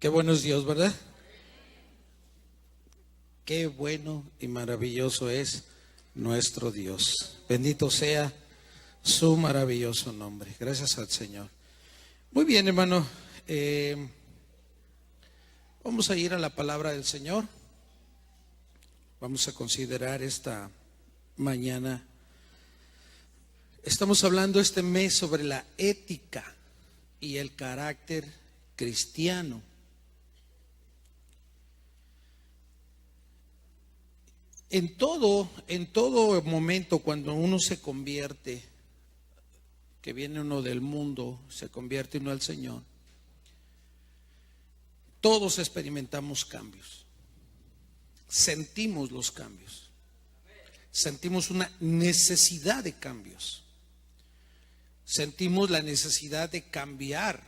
Qué bueno es Dios, ¿verdad? Qué bueno y maravilloso es nuestro Dios. Bendito sea su maravilloso nombre. Gracias al Señor. Muy bien, hermano. Vamos a ir a la palabra del Señor. Vamos a considerar esta mañana. Estamos hablando este mes sobre la ética y el carácter cristiano. En todo momento, cuando uno se convierte, que viene uno del mundo, se convierte uno al Señor, todos experimentamos cambios, sentimos los cambios, sentimos una necesidad de cambios, sentimos la necesidad de cambiar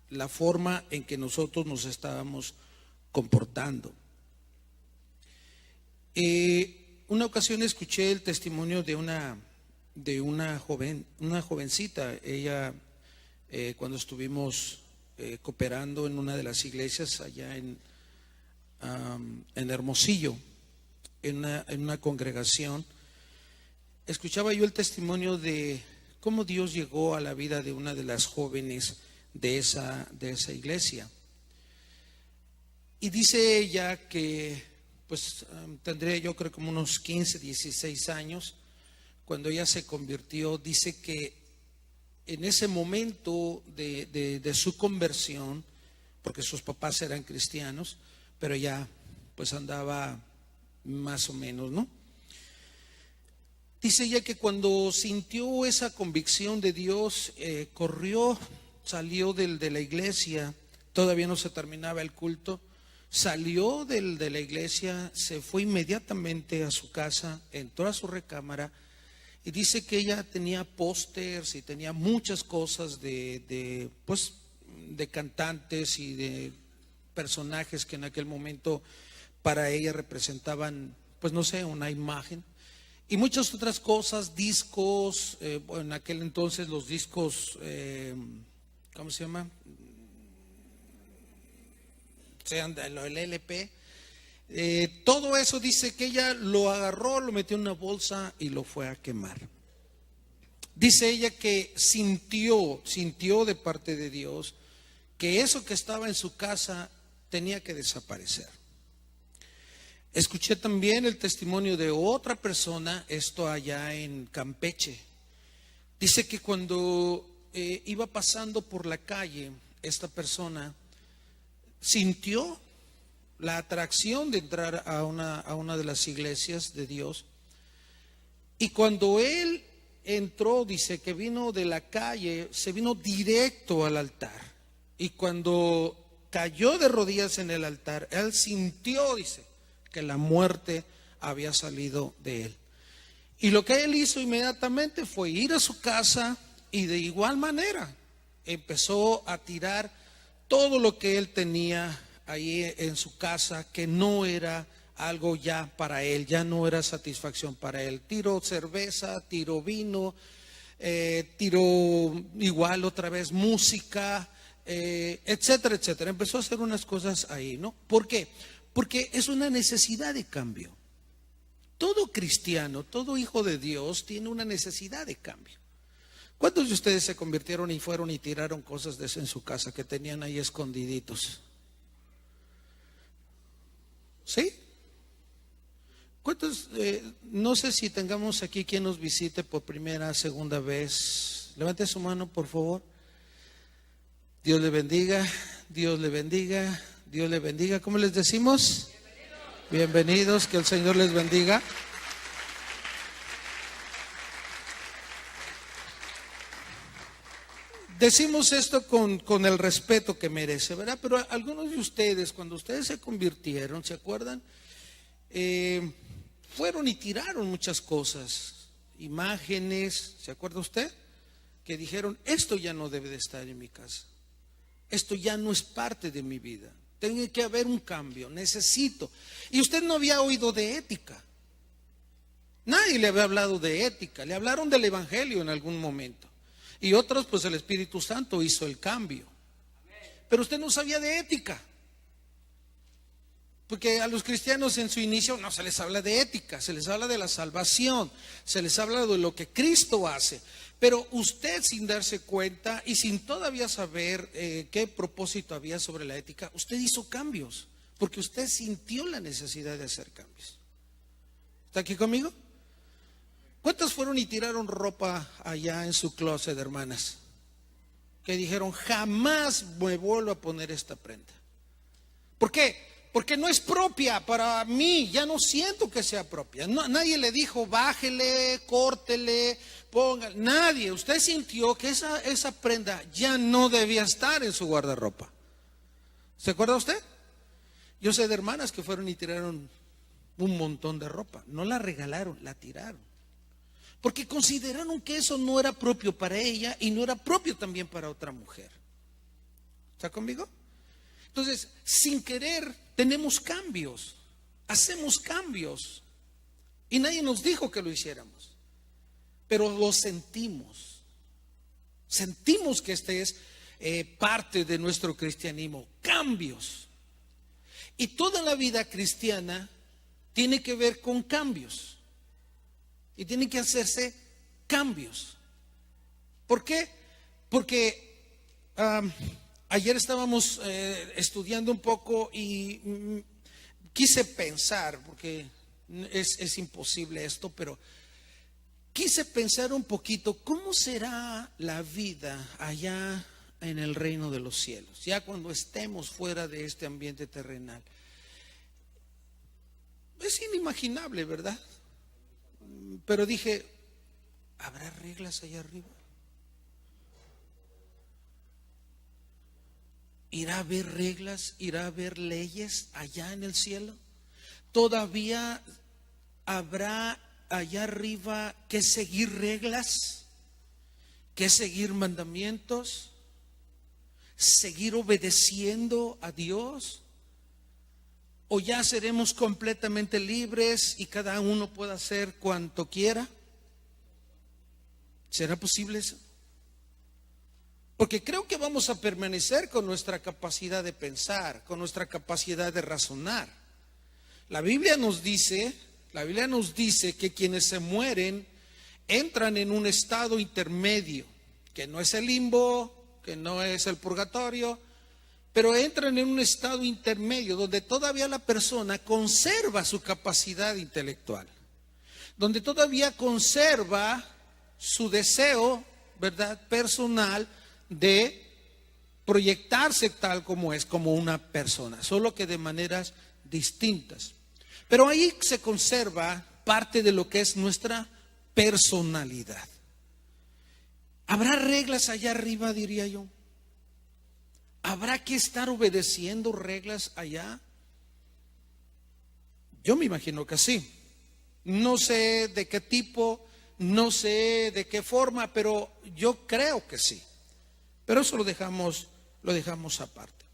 la forma en que nosotros nos estábamos comportando. Una ocasión escuché el testimonio de una jovencita. Ella, cuando estuvimos cooperando en una de las iglesias allá en Hermosillo, en una congregación, escuchaba yo el testimonio de cómo Dios llegó a la vida de una de las jóvenes de esa iglesia. Y dice ella que pues tendría yo creo como unos 15, 16 años, cuando ella se convirtió. Dice que en ese momento de su conversión, porque sus papás eran cristianos, pero ella pues andaba más o menos, ¿no? Dice ella que cuando sintió esa convicción de Dios, corrió, salió de la iglesia, todavía no se terminaba el culto. Salió de la iglesia, se fue inmediatamente a su casa, entró a su recámara y dice que ella tenía pósters y tenía muchas cosas de cantantes y de personajes que en aquel momento para ella representaban, pues no sé, una imagen, y muchas otras cosas, discos, en aquel entonces los discos, ¿cómo se llama? Sean el LP, todo eso. Dice que ella lo agarró, lo metió en una bolsa y lo fue a quemar. Dice ella que sintió de parte de Dios que eso que estaba en su casa tenía que desaparecer. Escuché también el testimonio de otra persona, esto allá en Campeche. Dice que cuando iba pasando por la calle, esta persona sintió la atracción de entrar a una de las iglesias de Dios, y cuando él entró, dice que vino de la calle, se vino directo al altar, y cuando cayó de rodillas en el altar, él sintió, dice, que la muerte había salido de él. Y lo que él hizo inmediatamente fue ir a su casa y de igual manera empezó a tirar todo lo que él tenía ahí en su casa, que no era algo ya para él, ya no era satisfacción para él. Tiró cerveza, tiró vino, tiró igual otra vez música, etcétera, etcétera. Empezó a hacer unas cosas ahí, ¿no? ¿Por qué? Porque es una necesidad de cambio. Todo cristiano, todo hijo de Dios tiene una necesidad de cambio. ¿Cuántos de ustedes se convirtieron y fueron y tiraron cosas de eso en su casa que tenían ahí escondiditos? ¿Sí? ¿Cuántos? No sé si tengamos aquí quien nos visite por primera, segunda vez. Levante su mano, por favor. Dios le bendiga, Dios le bendiga, Dios le bendiga. ¿Cómo les decimos? Bienvenidos, que el Señor les bendiga. Decimos esto con el respeto que merece, ¿verdad? Pero algunos de ustedes, cuando ustedes se convirtieron, ¿se acuerdan? Fueron y tiraron muchas cosas, imágenes, ¿se acuerda usted? Que dijeron, esto ya no debe de estar en mi casa, esto ya no es parte de mi vida, tiene que haber un cambio, necesito. Y usted no había oído de ética, nadie le había hablado de ética, le hablaron del evangelio en algún momento. Y otros, pues el Espíritu Santo hizo el cambio. Pero usted no sabía de ética. Porque a los cristianos en su inicio no se les habla de ética, se les habla de la salvación, se les habla de lo que Cristo hace. Pero usted, sin darse cuenta y sin todavía saber qué propósito había sobre la ética, usted hizo cambios, porque usted sintió la necesidad de hacer cambios. ¿Está aquí conmigo? ¿Cuántas fueron y tiraron ropa allá en su closet, hermanas? Que dijeron, jamás me vuelvo a poner esta prenda. ¿Por qué? Porque no es propia para mí, ya no siento que sea propia. No, nadie le dijo, bájele, córtele, ponga. Nadie, usted sintió que esa prenda ya no debía estar en su guardarropa. ¿Se acuerda usted? Yo sé de hermanas que fueron y tiraron un montón de ropa. No la regalaron, la tiraron. Porque consideraron que eso no era propio para ella y no era propio también para otra mujer. ¿Está conmigo? Entonces, sin querer, tenemos cambios, hacemos cambios. Y nadie nos dijo que lo hiciéramos, pero lo sentimos. Sentimos que este es parte de nuestro cristianismo, cambios. Y toda la vida cristiana tiene que ver con cambios. Y tienen que hacerse cambios. ¿Por qué? Porque ayer estábamos estudiando un poco y quise pensar, porque es imposible esto, pero quise pensar un poquito, ¿cómo será la vida allá en el reino de los cielos? Ya cuando estemos fuera de este ambiente terrenal. Es inimaginable, ¿verdad? Pero dije, ¿habrá reglas allá arriba? ¿Irá a haber reglas? ¿Irá a haber leyes allá en el cielo? ¿Todavía habrá allá arriba que seguir reglas? ¿Que seguir mandamientos? ¿Seguir obedeciendo a Dios? ¿O ya seremos completamente libres y cada uno pueda hacer cuanto quiera? ¿Será posible eso? Porque creo que vamos a permanecer con nuestra capacidad de pensar, con nuestra capacidad de razonar. La Biblia nos dice que quienes se mueren entran en un estado intermedio, que no es el limbo, que no es el purgatorio, pero entran en un estado intermedio donde todavía la persona conserva su capacidad intelectual, donde todavía conserva su deseo, ¿verdad?, personal de proyectarse tal como es, como una persona, solo que de maneras distintas. Pero ahí se conserva parte de lo que es nuestra personalidad. ¿Habrá reglas allá arriba, diría yo? ¿Habrá que estar obedeciendo reglas allá? Yo me imagino que sí. No sé de qué tipo, no sé de qué forma, pero yo creo que sí. Pero eso lo dejamos aparte.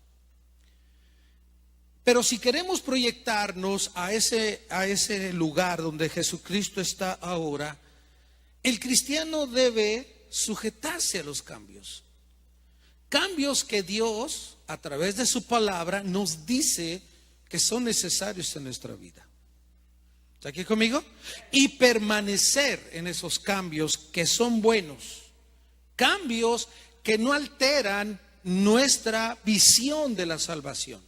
Pero si queremos proyectarnos a ese lugar donde Jesucristo está ahora, el cristiano debe sujetarse a los cambios. Cambios que Dios, a través de su palabra, nos dice que son necesarios en nuestra vida. ¿Está aquí conmigo? Y permanecer en esos cambios que son buenos. Cambios que no alteran nuestra visión de la salvación.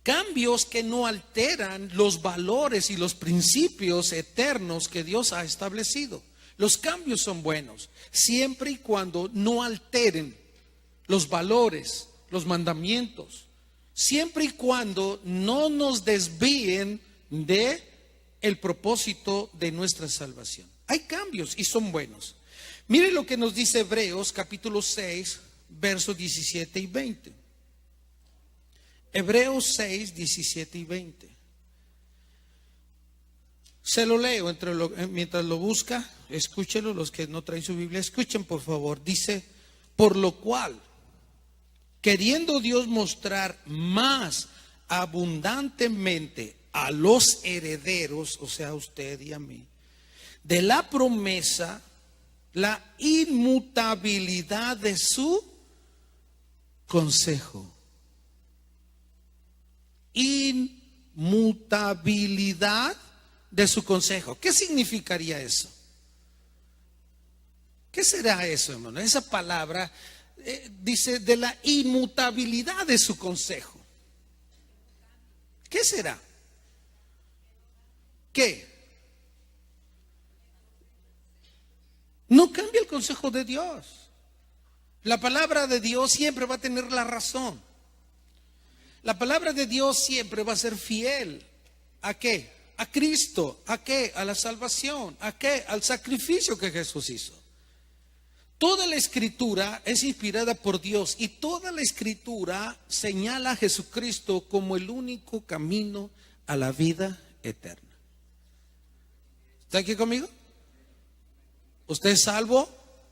Cambios que no alteran los valores y los principios eternos que Dios ha establecido. Los cambios son buenos, siempre y cuando no alteren los valores, los mandamientos, siempre y cuando no nos desvíen de el propósito de nuestra salvación. Hay cambios y son buenos. Mire lo que nos dice Hebreos capítulo 6, versos 17 y 20. Hebreos 6, 17 y 20. Se lo leo mientras lo busca. Escúchenlo, los que no traen su Biblia, escuchen por favor. Dice, por lo cual, queriendo Dios mostrar más abundantemente a los herederos, o sea, a usted y a mí, de la promesa, la inmutabilidad de su consejo. inmutabilidad de su consejo. ¿Qué significaría eso? ¿Qué será eso, hermano? Esa palabra dice de la inmutabilidad de su consejo. ¿Qué será? ¿Qué? No cambia el consejo de Dios. La palabra de Dios siempre va a tener la razón. La palabra de Dios siempre va a ser fiel. ¿A qué? A Cristo. ¿A qué? A la salvación. ¿A qué? Al sacrificio que Jesús hizo. Toda la escritura es inspirada por Dios y toda la escritura señala a Jesucristo como el único camino a la vida eterna. ¿Está aquí conmigo? Usted es salvo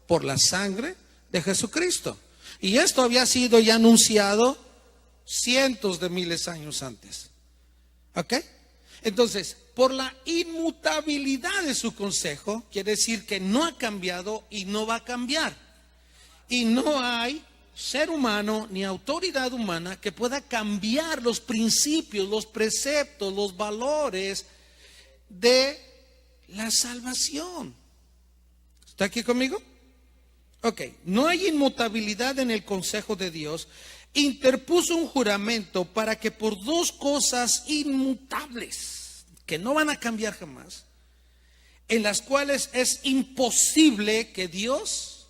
por la sangre de Jesucristo. Y esto había sido ya anunciado cientos de miles de años antes. ¿Ok? Entonces, por la inmutabilidad de su consejo, quiere decir que no ha cambiado y no va a cambiar. Y no hay ser humano ni autoridad humana que pueda cambiar los principios, los preceptos, los valores de la salvación. ¿Está aquí conmigo? Ok, no hay inmutabilidad en el consejo de Dios. Interpuso un juramento para que por dos cosas inmutables, que no van a cambiar jamás, en las cuales es imposible que Dios,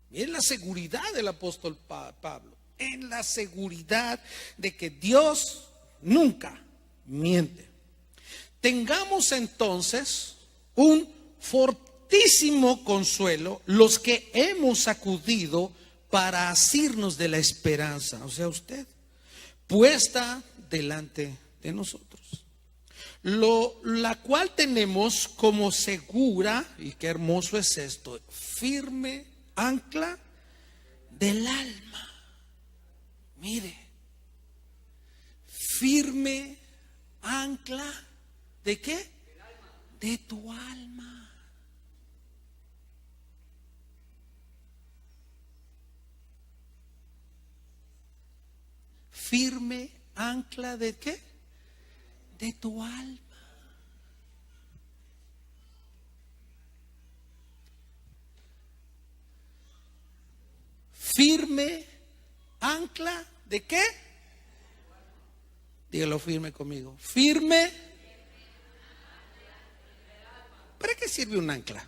miren la seguridad del apóstol Pablo, en la seguridad de que Dios nunca miente. Tengamos entonces un fortísimo consuelo los que hemos acudido para asirnos de la esperanza, o sea, usted, puesta delante de nosotros, la cual tenemos como segura, y qué hermoso es esto, firme ancla del alma. Mire, firme ancla ¿de qué? De tu alma. Firme ancla de qué? De tu alma. Firme ancla de qué? Dígalo firme conmigo. Firme. ¿Para qué sirve un ancla?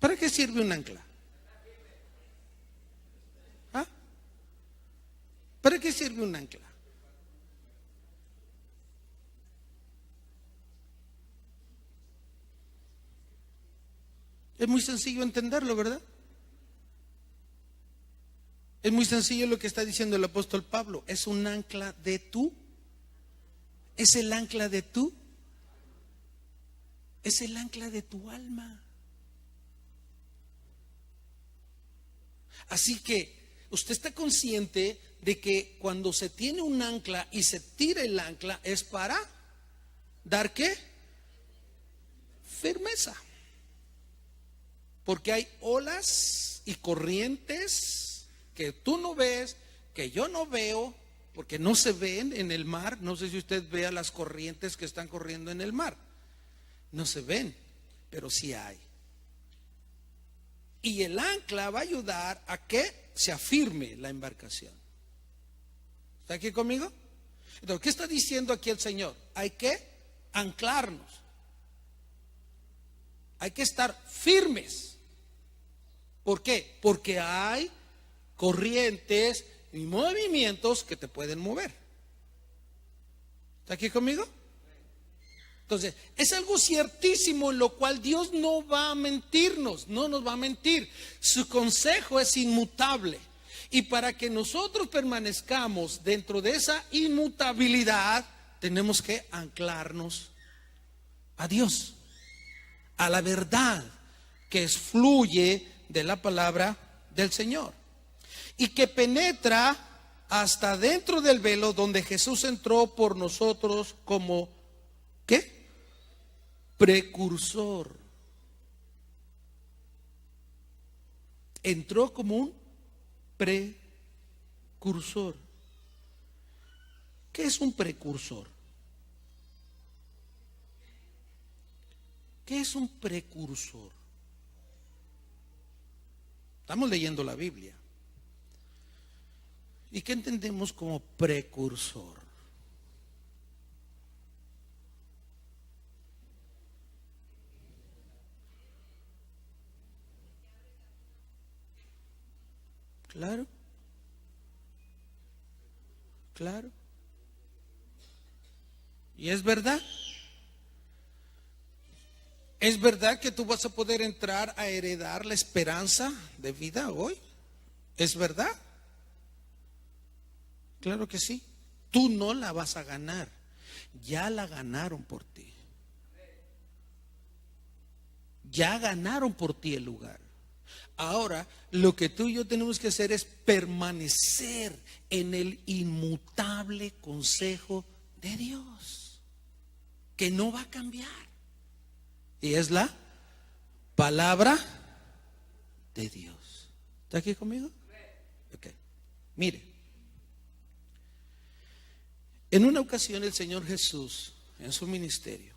¿Para qué sirve un ancla? ¿Ah? ¿Para qué sirve un ancla? Es muy sencillo entenderlo, ¿verdad? Es muy sencillo lo que está diciendo el apóstol Pablo. Es un ancla de tú. Es el ancla de tú. Es el ancla de tu alma. Así que usted está consciente de que cuando se tiene un ancla y se tira el ancla es para dar ¿qué? Firmeza. Porque hay olas y corrientes que tú no ves, que yo no veo, porque no se ven en el mar. No sé si usted vea las corrientes que están corriendo en el mar. No se ven, pero sí hay. Y el ancla va a ayudar a que se afirme la embarcación. ¿Está aquí conmigo? Entonces, ¿qué está diciendo aquí el Señor? Hay que anclarnos. Hay que estar firmes. ¿Por qué? Porque hay corrientes y movimientos que te pueden mover. ¿Está aquí conmigo? Entonces, es algo ciertísimo en lo cual Dios no va a mentirnos, no nos va a mentir. Su consejo es inmutable. Y para que nosotros permanezcamos dentro de esa inmutabilidad, tenemos que anclarnos a Dios, a la verdad que fluye de la palabra del Señor y que penetra hasta dentro del velo donde Jesús entró por nosotros como ¿qué? Precursor. Entró como un precursor. ¿Qué es un precursor? ¿Qué es un precursor? Estamos leyendo la Biblia. ¿Y qué entendemos como precursor? Claro, claro. Y es verdad. ¿Es verdad que tú vas a poder entrar a heredar la esperanza de vida hoy? ¿Es verdad? Claro que sí. Tú no la vas a ganar. Ya la ganaron por ti. Ya ganaron por ti el lugar. Ahora, lo que tú y yo tenemos que hacer es permanecer en el inmutable consejo de Dios, que no va a cambiar. Y es la palabra de Dios. ¿Está aquí conmigo? Ok. Mire, en una ocasión el Señor Jesús, en su ministerio,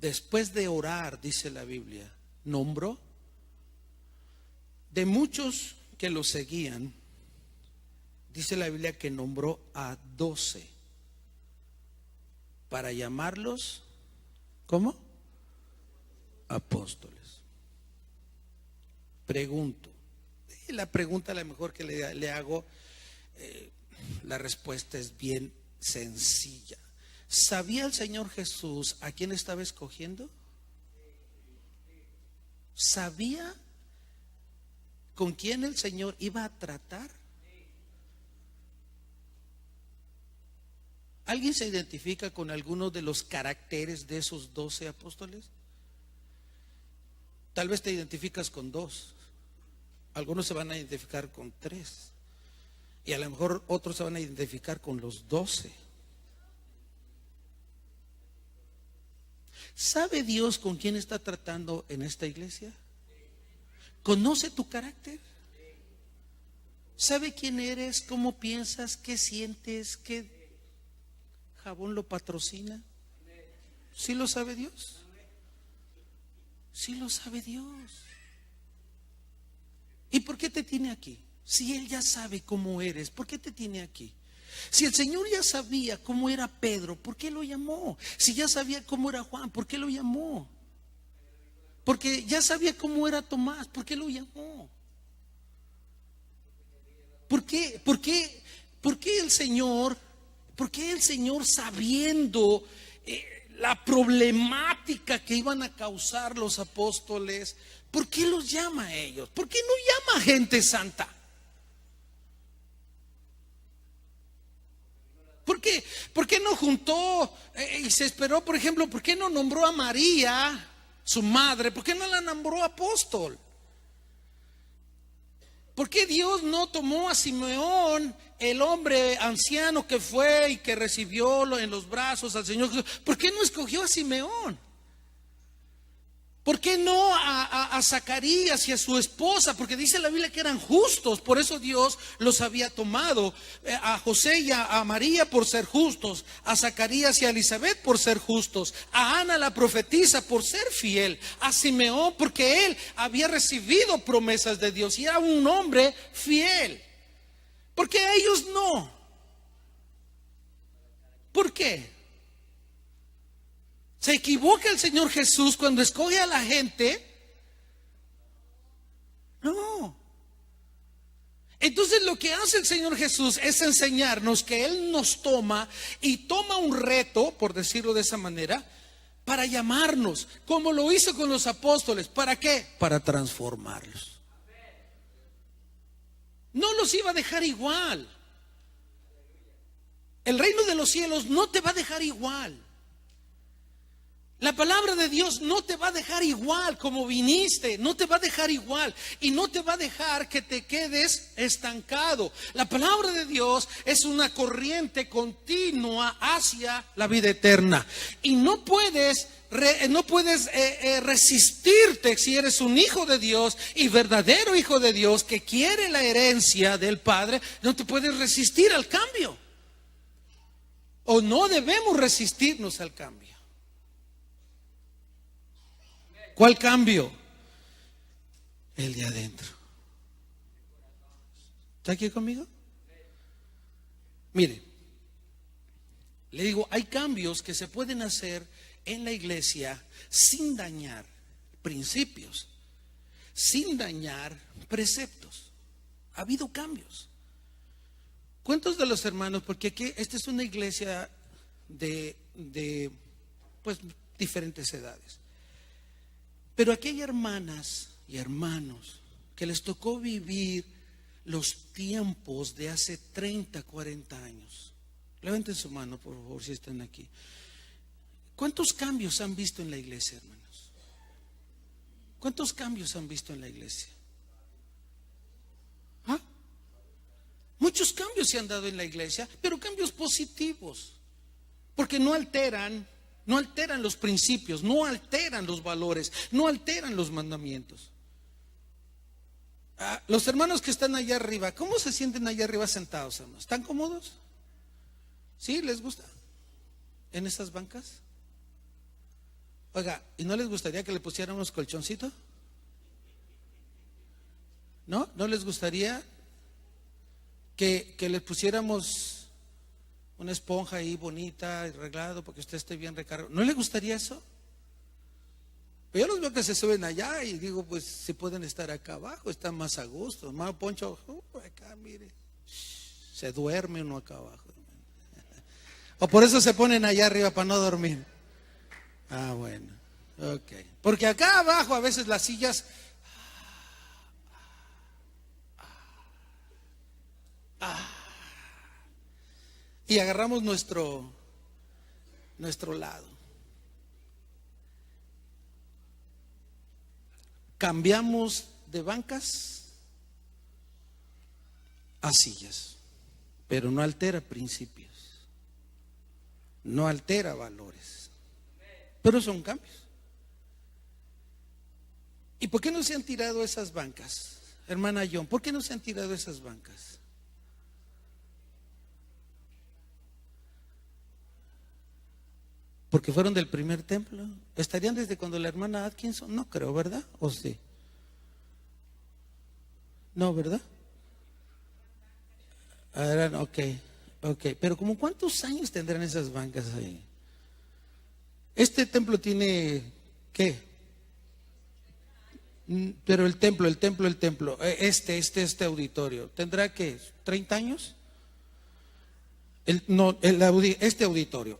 después de orar, dice la Biblia, nombró de muchos que lo seguían, dice la Biblia que nombró a 12 para llamarlos, ¿cómo? Apóstoles. Pregunto, y la pregunta a lo mejor que le hago, la respuesta es bien sencilla. ¿Sabía el Señor Jesús a quién estaba escogiendo? ¿Sabía con quién el Señor iba a tratar? ¿Alguien se identifica con alguno de los caracteres de esos 12 apóstoles? Tal vez te identificas con 2. Algunos se van a identificar con 3. Y a lo mejor otros se van a identificar con los 12. ¿Sabe Dios con quién está tratando en esta iglesia? ¿Conoce tu carácter? ¿Sabe quién eres? ¿Cómo piensas? ¿Qué sientes? ¿Qué jabón lo patrocina? ¿Sí lo sabe Dios? Sí lo sabe Dios. ¿Y por qué te tiene aquí? Si Él ya sabe cómo eres, ¿por qué te tiene aquí? Si el Señor ya sabía cómo era Pedro, ¿por qué lo llamó? Si ya sabía cómo era Juan, ¿por qué lo llamó? Porque ya sabía cómo era Tomás, ¿por qué lo llamó? ¿Por qué el Señor, sabiendo la problemática que iban a causar los apóstoles, por qué los llama a ellos? ¿Por qué no llama a gente santa? ¿Por qué no juntó y se esperó, por ejemplo, por qué no nombró a María, su madre? ¿Por qué no la nombró apóstol? ¿Por qué Dios no tomó a Simeón, el hombre anciano que fue y que recibió en los brazos al Señor Jesús? ¿Por qué no escogió a Simeón? ¿Por qué no a Zacarías y a su esposa? Porque dice la Biblia que eran justos, por eso Dios los había tomado. A José y a María por ser justos, a Zacarías y a Elizabeth por ser justos, a Ana la profetisa por ser fiel, a Simeón porque él había recibido promesas de Dios y era un hombre fiel. ¿Por qué a ellos no? ¿Por qué? ¿Se equivoca el Señor Jesús cuando escoge a la gente? No. Entonces lo que hace el Señor Jesús es enseñarnos que Él nos toma y toma un reto, por decirlo de esa manera, para llamarnos, como lo hizo con los apóstoles. ¿Para qué? Para transformarlos. No los iba a dejar igual. El reino de los cielos no te va a dejar igual. La palabra de Dios no te va a dejar igual como viniste, no te va a dejar igual y no te va a dejar que te quedes estancado. La palabra de Dios es una corriente continua hacia la vida eterna y no puedes resistirte si eres un hijo de Dios y verdadero hijo de Dios que quiere la herencia del Padre. No te puedes resistir al cambio, o no debemos resistirnos al cambio. ¿Cuál cambio? El de adentro. ¿Está aquí conmigo? Mire, le digo, hay cambios que se pueden hacer en la iglesia sin dañar principios, sin dañar preceptos. Ha habido cambios. ¿Cuántos de los hermanos? Porque aquí esta es una iglesia de pues diferentes edades. Pero aquí hay hermanas y hermanos que les tocó vivir los tiempos de hace 30, 40 años. Levanten su mano, por favor, si están aquí. ¿Cuántos cambios han visto en la iglesia, hermanos? ¿Cuántos cambios han visto en la iglesia? ¿Ah? Muchos cambios se han dado en la iglesia, pero cambios positivos, porque no alteran los principios, no alteran los valores, no alteran los mandamientos. Los hermanos que están allá arriba, ¿cómo se sienten allá arriba sentados, hermanos? ¿Están cómodos? ¿Sí? ¿Les gusta? ¿En esas bancas? Oiga, ¿y no les gustaría que le pusiéramos colchoncito? ¿No? ¿No les gustaría que le pusiéramos una esponja ahí bonita, arreglado, para que usted esté bien recargado? ¿No le gustaría eso? Pero yo los veo que se suben allá y digo, pues si pueden estar acá abajo, están más a gusto. Hermano Poncho, acá mire, se duerme uno acá abajo. O por eso se ponen allá arriba para no dormir. Ah, bueno, ok. Porque acá abajo a veces las sillas y agarramos nuestro lado. Cambiamos de bancas a sillas, pero no altera principios, no altera valores, pero son cambios. ¿Y por qué no se han tirado esas bancas, hermana John? ¿Por qué no se han tirado esas bancas? Porque fueron del primer templo. ¿Estarían desde cuando la hermana Atkinson? No creo, ¿verdad? ¿O sí? No, ¿verdad? Ok. Pero ¿como cuántos años tendrán esas bancas ahí? Este templo tiene, ¿qué? Pero el templo, este auditorio, ¿tendrá qué? ¿30 años? Este auditorio.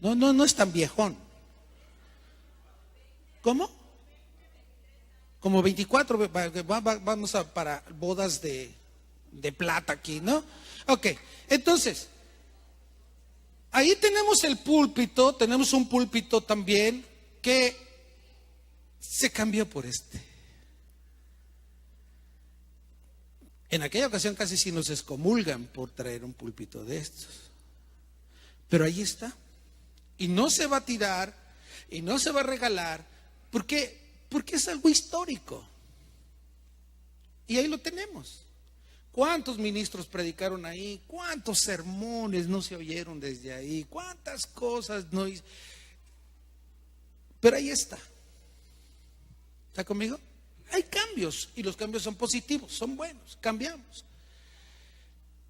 No es tan viejón. ¿Cómo? Como 24, vamos para bodas de plata aquí, ¿no? Ok, entonces, ahí tenemos el púlpito, tenemos un púlpito también que se cambió por este. En aquella ocasión casi sí nos excomulgan por traer un púlpito de estos. Pero ahí está. Y no se va a tirar y no se va a regalar porque es algo histórico. Y ahí lo tenemos. ¿Cuántos ministros predicaron ahí? ¿Cuántos sermones no se oyeron desde ahí? ¿Cuántas cosas no hizo? Pero ahí está. ¿Está conmigo? Hay cambios y los cambios son positivos, son buenos, cambiamos.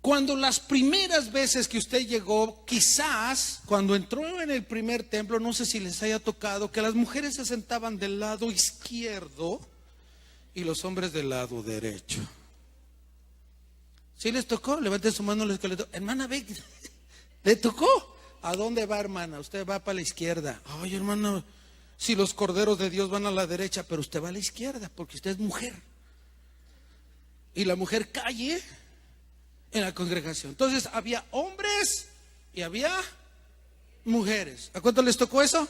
Cuando las primeras veces que usted llegó, quizás cuando entró en el primer templo, no sé si les haya tocado que las mujeres se sentaban del lado izquierdo y los hombres del lado derecho. ¿Sí les tocó? Levanten su mano los que le tocó. Hermana, ve, ¿le tocó? ¿A dónde va, hermana? Usted va para la izquierda. Ay, hermano, si los corderos de Dios van a la derecha, pero usted va a la izquierda porque usted es mujer. Y la mujer calle en la congregación. Entonces había hombres y había mujeres. ¿A cuánto les tocó eso?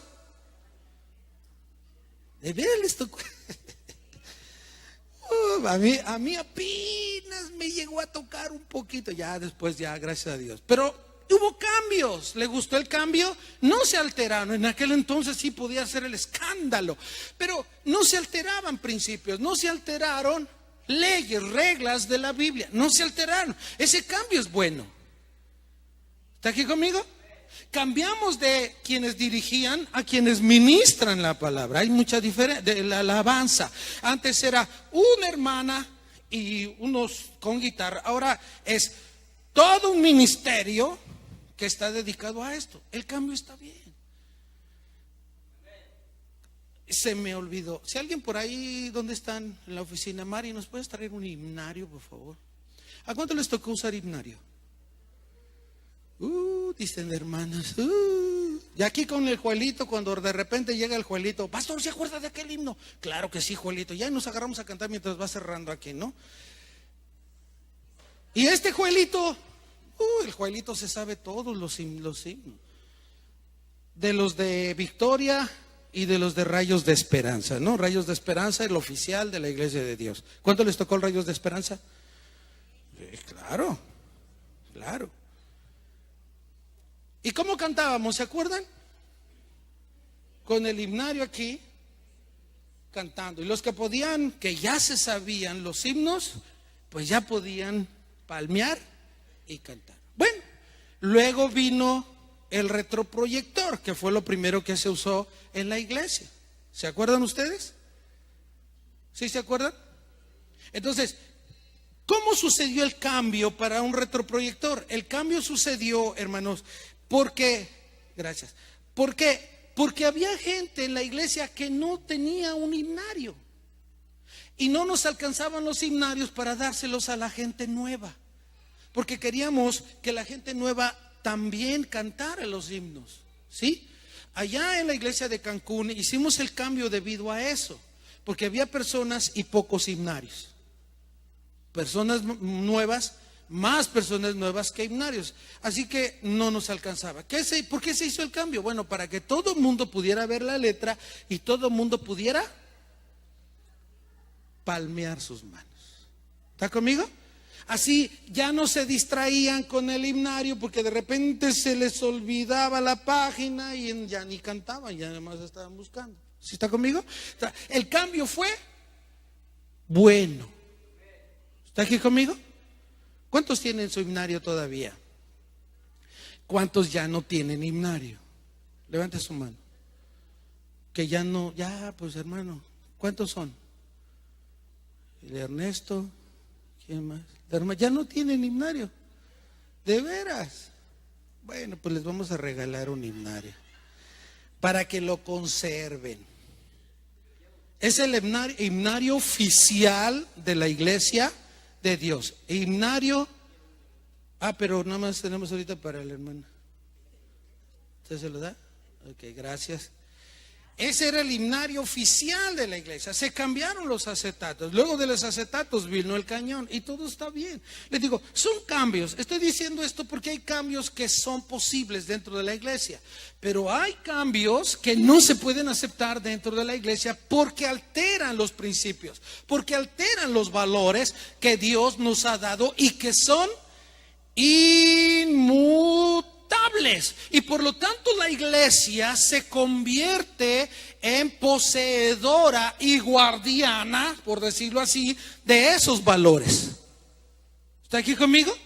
¿De veras les tocó? A mí apenas me llegó a tocar un poquito. Ya después, ya gracias a Dios. Pero hubo cambios. ¿Le gustó el cambio? No se alteraron. En aquel entonces sí podía ser el escándalo, pero no se alteraban principios, no se alteraron leyes, reglas de la Biblia, no se alteraron. Ese cambio es bueno. ¿Está aquí conmigo? Cambiamos de quienes dirigían a quienes ministran la palabra. Hay mucha diferencia de la alabanza. Antes era una hermana y unos con guitarra. Ahora es todo un ministerio que está dedicado a esto. El cambio está bien. Se me olvidó. Si alguien por ahí, ¿dónde están? En la oficina, Mari, ¿nos puedes traer un himnario, por favor? ¿A cuánto les tocó usar himnario? Dicen hermanas. Y aquí con el Juelito, cuando de repente llega el Juelito, pastor, ¿se acuerda de aquel himno? Claro que sí, Juelito. Ya nos agarramos a cantar mientras va cerrando aquí, ¿no? Y este Juelito, el Juelito se sabe todos los himnos. De los de Victoria y de los de Rayos de Esperanza, ¿no? Rayos de Esperanza, el oficial de la Iglesia de Dios. ¿Cuánto les tocó el Rayos de Esperanza? Claro, claro. ¿Y cómo cantábamos? ¿Se acuerdan? Con el himnario aquí, cantando. Y los que podían, que ya se sabían los himnos, pues ya podían palmear y cantar. Bueno, luego vino el retroproyector, que fue lo primero que se usó en la iglesia. ¿Se acuerdan ustedes? ¿Sí se acuerdan? Entonces, ¿cómo sucedió el cambio para un retroproyector? El cambio sucedió, hermanos, porque había gente en la iglesia que no tenía un himnario y no nos alcanzaban los himnarios para dárselos a la gente nueva, porque queríamos que la gente nueva también cantara los himnos, ¿sí? Allá en la iglesia de Cancún hicimos el cambio debido a eso, porque había personas y pocos himnarios, personas nuevas, más personas nuevas que himnarios, así que no nos alcanzaba. ¿Por qué se hizo el cambio? Bueno, para que todo el mundo pudiera ver la letra y todo el mundo pudiera palmear sus manos. ¿Está conmigo? Así ya no se distraían con el himnario, porque de repente se les olvidaba la página y ya ni cantaban, ya nada más estaban buscando. ¿Sí está conmigo? El cambio fue bueno. ¿Está aquí conmigo? ¿Cuántos tienen su himnario todavía? ¿Cuántos ya no tienen himnario? Levante su mano. Que ya no, pues hermano, ¿cuántos son? El Ernesto, ¿quién más? Ya no tienen himnario. ¿De veras? Bueno, pues les vamos a regalar un himnario para que lo conserven. Es el himnario oficial de la iglesia de Dios. Himnario. Pero nada más tenemos ahorita para la hermana. ¿Usted se lo da? Ok, gracias. Ese era el himnario oficial de la iglesia. Se cambiaron los acetatos. Luego de los acetatos vino el cañón y todo está bien. Les digo, son cambios. Estoy diciendo esto porque hay cambios que son posibles dentro de la iglesia, pero hay cambios que no se pueden aceptar dentro de la iglesia porque alteran los principios, porque alteran los valores que Dios nos ha dado y que son inmutables. Y por lo tanto la iglesia se convierte en poseedora y guardiana, por decirlo así, de esos valores. ¿Está aquí conmigo?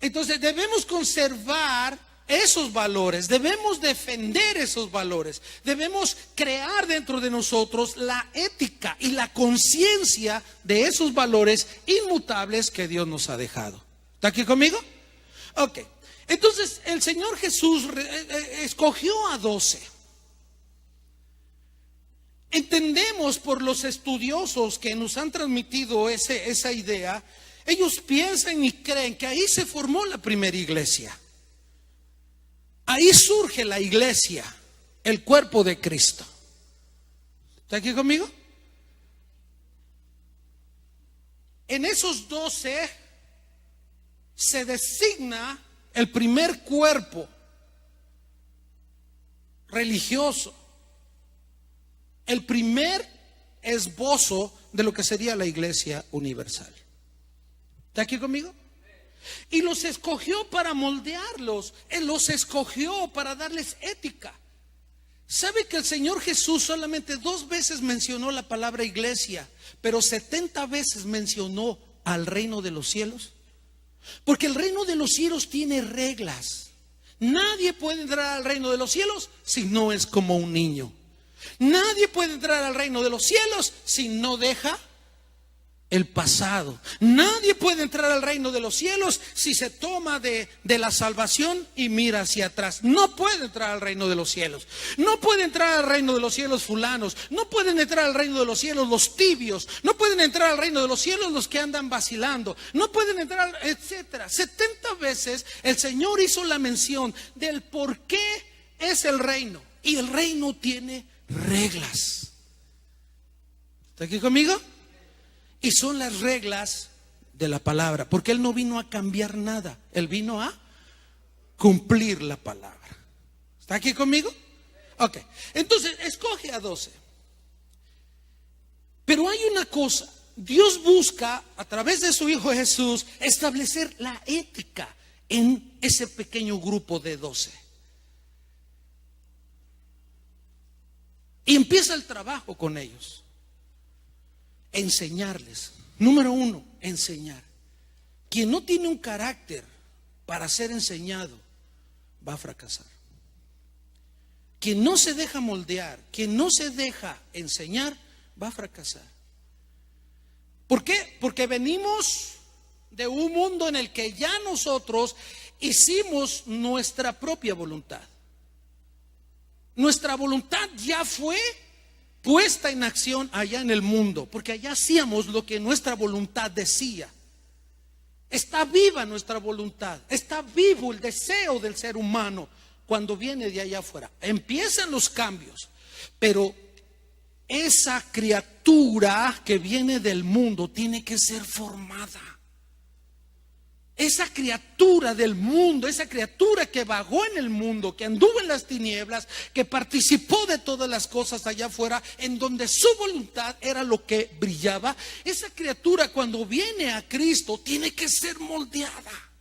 Entonces debemos conservar esos valores, debemos defender esos valores, debemos crear dentro de nosotros la ética y la conciencia de esos valores inmutables que Dios nos ha dejado. ¿Está aquí conmigo? Ok. Entonces el Señor Jesús escogió a 12. Entendemos por los estudiosos que nos han transmitido esa idea. Ellos piensan y creen que ahí se formó la primera iglesia. Ahí surge la iglesia, el cuerpo de Cristo. ¿Está aquí conmigo? En esos 12 se designa el primer cuerpo religioso, el primer esbozo de lo que sería la iglesia universal. ¿Está aquí conmigo? Y los escogió para moldearlos, Él los escogió para darles ética. ¿Sabe que el Señor Jesús solamente 2 veces mencionó la palabra iglesia, pero 70 veces mencionó al reino de los cielos? Porque el reino de los cielos tiene reglas. Nadie puede entrar al reino de los cielos si no es como un niño. Nadie puede entrar al reino de los cielos si no deja el pasado. Nadie puede entrar al reino de los cielos si se toma de la salvación y mira hacia atrás. No puede entrar al reino de los cielos. No puede entrar al reino de los cielos fulanos. No pueden entrar al reino de los cielos los tibios. No pueden entrar al reino de los cielos los que andan vacilando. No pueden entrar, etcétera. 70 veces el Señor hizo la mención del por qué es el reino. Y el reino tiene reglas. ¿Está aquí conmigo? Y son las reglas de la palabra, porque Él no vino a cambiar nada, Él vino a cumplir la palabra. ¿Está aquí conmigo? Ok, entonces escoge a 12. Pero hay una cosa, Dios busca a través de su Hijo Jesús establecer la ética en ese pequeño grupo de 12. Y empieza el trabajo con ellos. Enseñarles. Número 1, enseñar. Quien no tiene un carácter para ser enseñado va a fracasar. Quien no se deja moldear, quien no se deja enseñar, va a fracasar. ¿Por qué? Porque venimos de un mundo en el que ya nosotros hicimos nuestra propia voluntad. Nuestra voluntad ya fue puesta en acción allá en el mundo, porque allá hacíamos lo que nuestra voluntad decía. Está viva nuestra voluntad, está vivo el deseo del ser humano cuando viene de allá afuera. Empiezan los cambios, pero esa criatura que viene del mundo tiene que ser formada. Esa criatura del mundo, esa criatura que vagó en el mundo, que anduvo en las tinieblas, que participó de todas las cosas allá afuera, en donde su voluntad era lo que brillaba, esa criatura cuando viene a Cristo tiene que ser moldeada,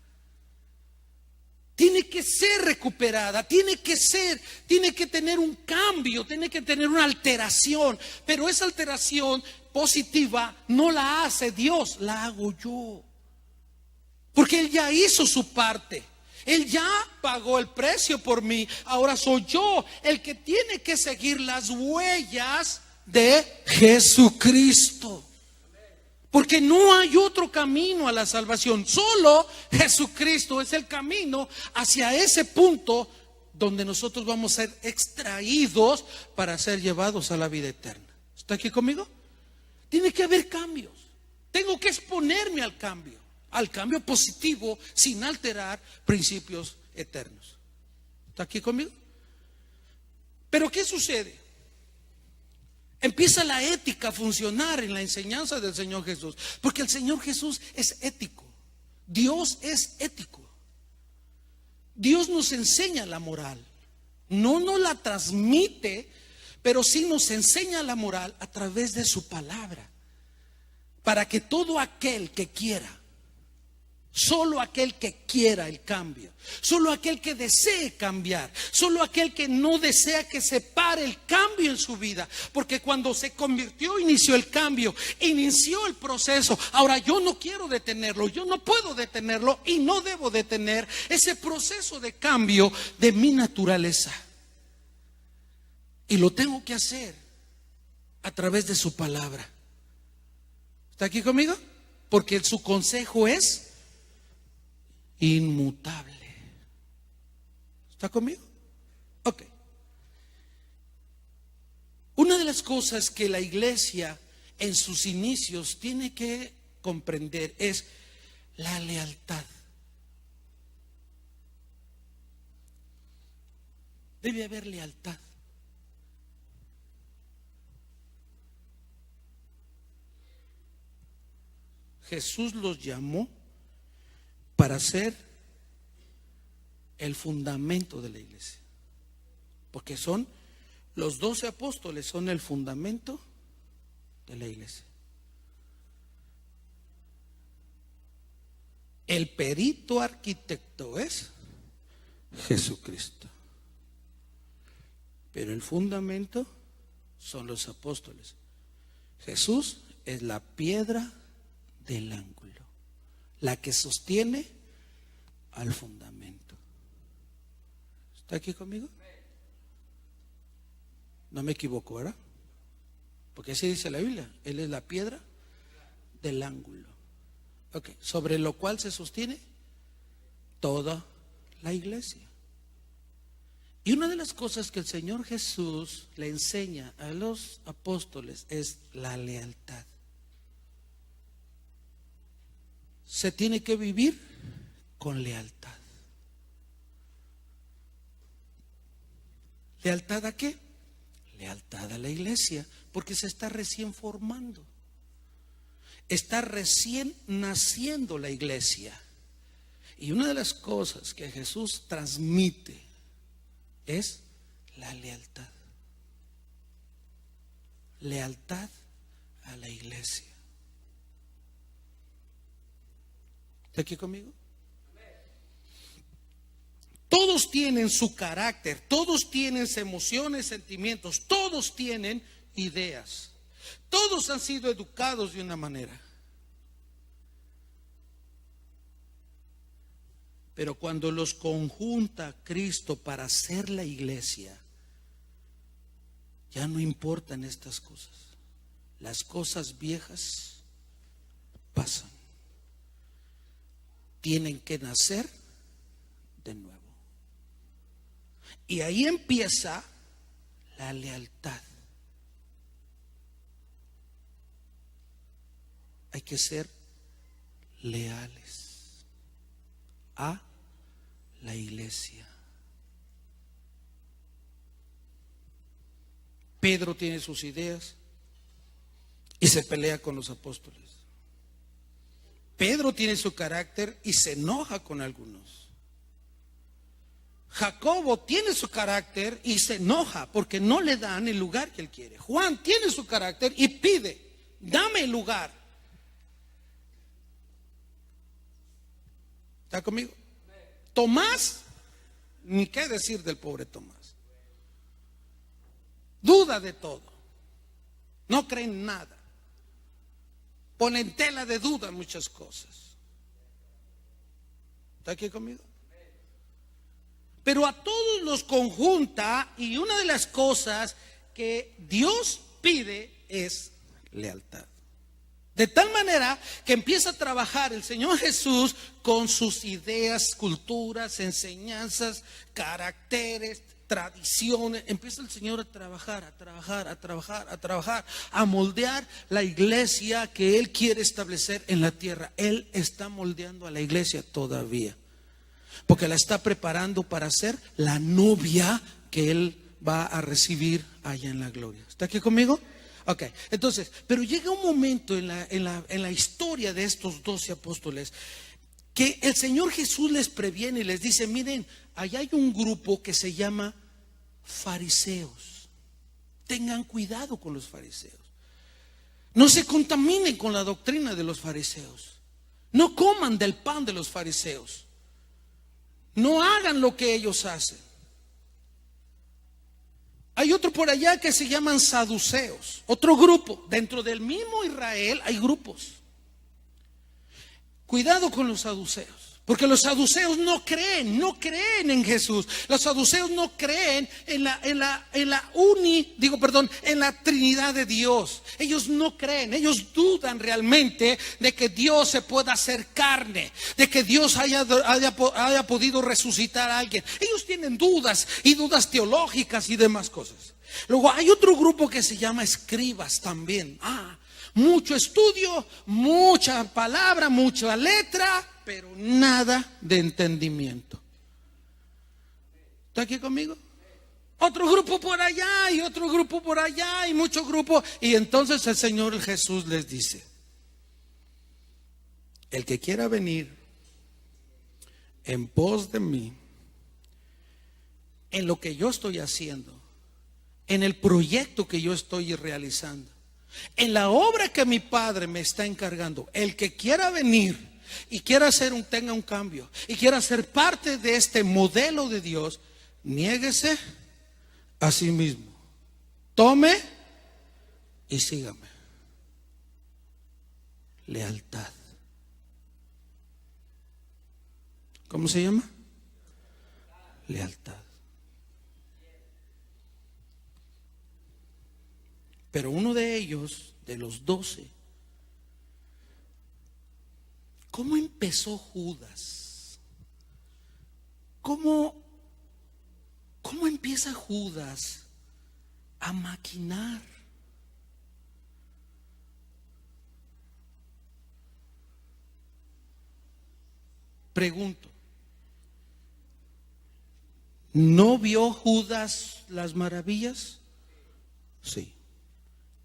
tiene que ser recuperada, tiene que tener un cambio, tiene que tener una alteración, pero esa alteración positiva no la hace Dios, la hago yo. Porque Él ya hizo su parte. Él ya pagó el precio por mí. Ahora soy yo el que tiene que seguir las huellas de Jesucristo. Porque no hay otro camino a la salvación. Solo Jesucristo es el camino hacia ese punto donde nosotros vamos a ser extraídos para ser llevados a la vida eterna. ¿Está aquí conmigo? Tiene que haber cambios. Tengo que exponerme al cambio positivo, sin alterar principios eternos. ¿Está aquí conmigo? Pero ¿qué sucede? Empieza la ética a funcionar en la enseñanza del Señor Jesús, porque el Señor Jesús es ético. Dios es ético. Dios nos enseña la moral. No nos la transmite, pero sí nos enseña la moral a través de su palabra, para que todo aquel que quiera, solo aquel que quiera el cambio, solo aquel que desee cambiar, solo aquel que no desea que se pare el cambio en su vida, porque cuando se convirtió, inició el cambio, inició el proceso. Ahora yo no quiero detenerlo, yo no puedo detenerlo y no debo detener ese proceso de cambio de mi naturaleza. Y lo tengo que hacer a través de su palabra. ¿Está aquí conmigo? Porque su consejo es inmutable. ¿Está conmigo? Ok. Una de las cosas que la iglesia en sus inicios tiene que comprender es la lealtad. Debe haber lealtad. Jesús los llamó para ser el fundamento de la iglesia. Porque son los 12 apóstoles, son el fundamento de la iglesia. El perito arquitecto es Jesucristo, pero el fundamento son los apóstoles. Jesús es la piedra del ángulo, la que sostiene al fundamento. ¿Está aquí conmigo? No me equivoco, ¿verdad? Porque así dice la Biblia. Él es la piedra del ángulo. Ok, sobre lo cual se sostiene toda la iglesia. Y una de las cosas que el Señor Jesús le enseña a los apóstoles es la lealtad. Se tiene que vivir con lealtad. ¿Lealtad a qué? Lealtad a la iglesia, porque se está recién formando. Está recién naciendo la iglesia. Y una de las cosas que Jesús transmite es la lealtad. Lealtad a la iglesia. ¿Está aquí conmigo? Todos tienen su carácter, todos tienen emociones, sentimientos, todos tienen ideas. Todos han sido educados de una manera. Pero cuando los conjunta Cristo para hacer la iglesia, ya no importan estas cosas. Las cosas viejas pasan. Tienen que nacer de nuevo. Y ahí empieza la lealtad. Hay que ser leales a la iglesia. Pedro tiene sus ideas y se pelea con los apóstoles. Pedro tiene su carácter y se enoja con algunos. Jacobo tiene su carácter y se enoja porque no le dan el lugar que él quiere. Juan tiene su carácter y pide: dame el lugar. ¿Está conmigo? Tomás, ni qué decir del pobre Tomás. Duda de todo. No cree en nada. Pone en tela de duda muchas cosas. ¿Está aquí conmigo? Pero a todos los conjunta, y una de las cosas que Dios pide es lealtad. De tal manera que empieza a trabajar el Señor Jesús con sus ideas, culturas, enseñanzas, caracteres, tradiciones. Empieza el Señor a trabajar, a moldear la iglesia que Él quiere establecer en la tierra. Él está moldeando a la iglesia todavía, porque la está preparando para ser la novia que Él va a recibir allá en la gloria. ¿Está aquí conmigo? Ok, entonces, pero llega un momento en la historia de estos 12 apóstoles que el Señor Jesús les previene y les dice: miren, allá hay un grupo que se llama fariseos. Tengan cuidado con los fariseos. No se contaminen con la doctrina de los fariseos. No coman del pan de los fariseos. No hagan lo que ellos hacen. Hay otro por allá que se llaman saduceos, otro grupo. Dentro del mismo Israel hay grupos. Cuidado con los saduceos, porque los saduceos no creen en Jesús. Los saduceos no creen en la Trinidad de Dios. Ellos no creen, ellos dudan realmente de que Dios se pueda hacer carne, de que Dios haya podido resucitar a alguien. Ellos tienen dudas y dudas teológicas y demás cosas. Luego hay otro grupo que se llama escribas también. Mucho estudio, mucha palabra, mucha letra, pero nada de entendimiento. ¿Está aquí conmigo? Otro grupo por allá y otro grupo por allá y muchos grupos. Y entonces el Señor Jesús les dice: el que quiera venir en pos de mí, en lo que yo estoy haciendo, en el proyecto que yo estoy realizando, en la obra que mi Padre me está encargando. El que quiera venir y quiera tenga un cambio y quiera ser parte de este modelo de Dios, niéguese a sí mismo, tome y sígame. Lealtad. ¿Cómo se llama? Lealtad. Pero uno de ellos, de los 12, ¿cómo empezó Judas? ¿Cómo empieza Judas a maquinar? Pregunto, ¿no vio Judas las maravillas? Sí.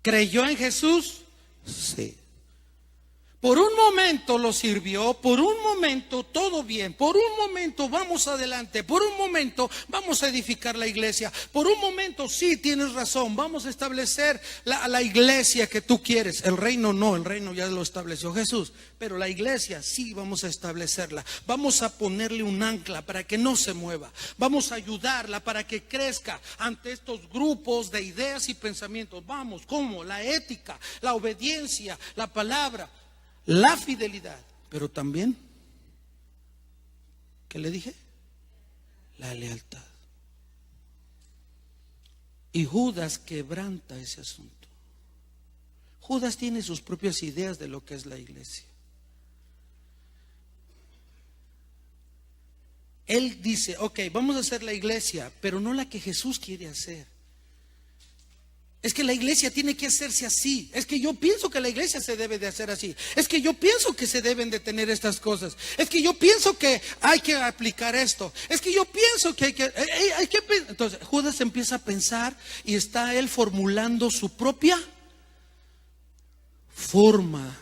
¿Creyó en Jesús? Sí. Por un momento lo sirvió, por un momento todo bien, por un momento vamos adelante, por un momento vamos a edificar la iglesia, por un momento sí tienes razón, vamos a establecer la iglesia que tú quieres. El reino no, el reino ya lo estableció Jesús, pero la iglesia sí vamos a establecerla, vamos a ponerle un ancla para que no se mueva, vamos a ayudarla para que crezca ante estos grupos de ideas y pensamientos. Vamos, ¿cómo? La ética, la obediencia, la palabra, la fidelidad, pero también, ¿qué le dije? La lealtad. Y Judas quebranta ese asunto. Judas tiene sus propias ideas de lo que es la iglesia. Él dice, ok, vamos a hacer la iglesia, pero no la que Jesús quiere hacer. Es que la iglesia tiene que hacerse así. Es que yo pienso que la iglesia se debe de hacer así. Es que yo pienso que se deben de tener estas cosas. Es que yo pienso que hay que aplicar esto. Es que yo pienso que hay que. Entonces Judas empieza a pensar y está él formulando su propia forma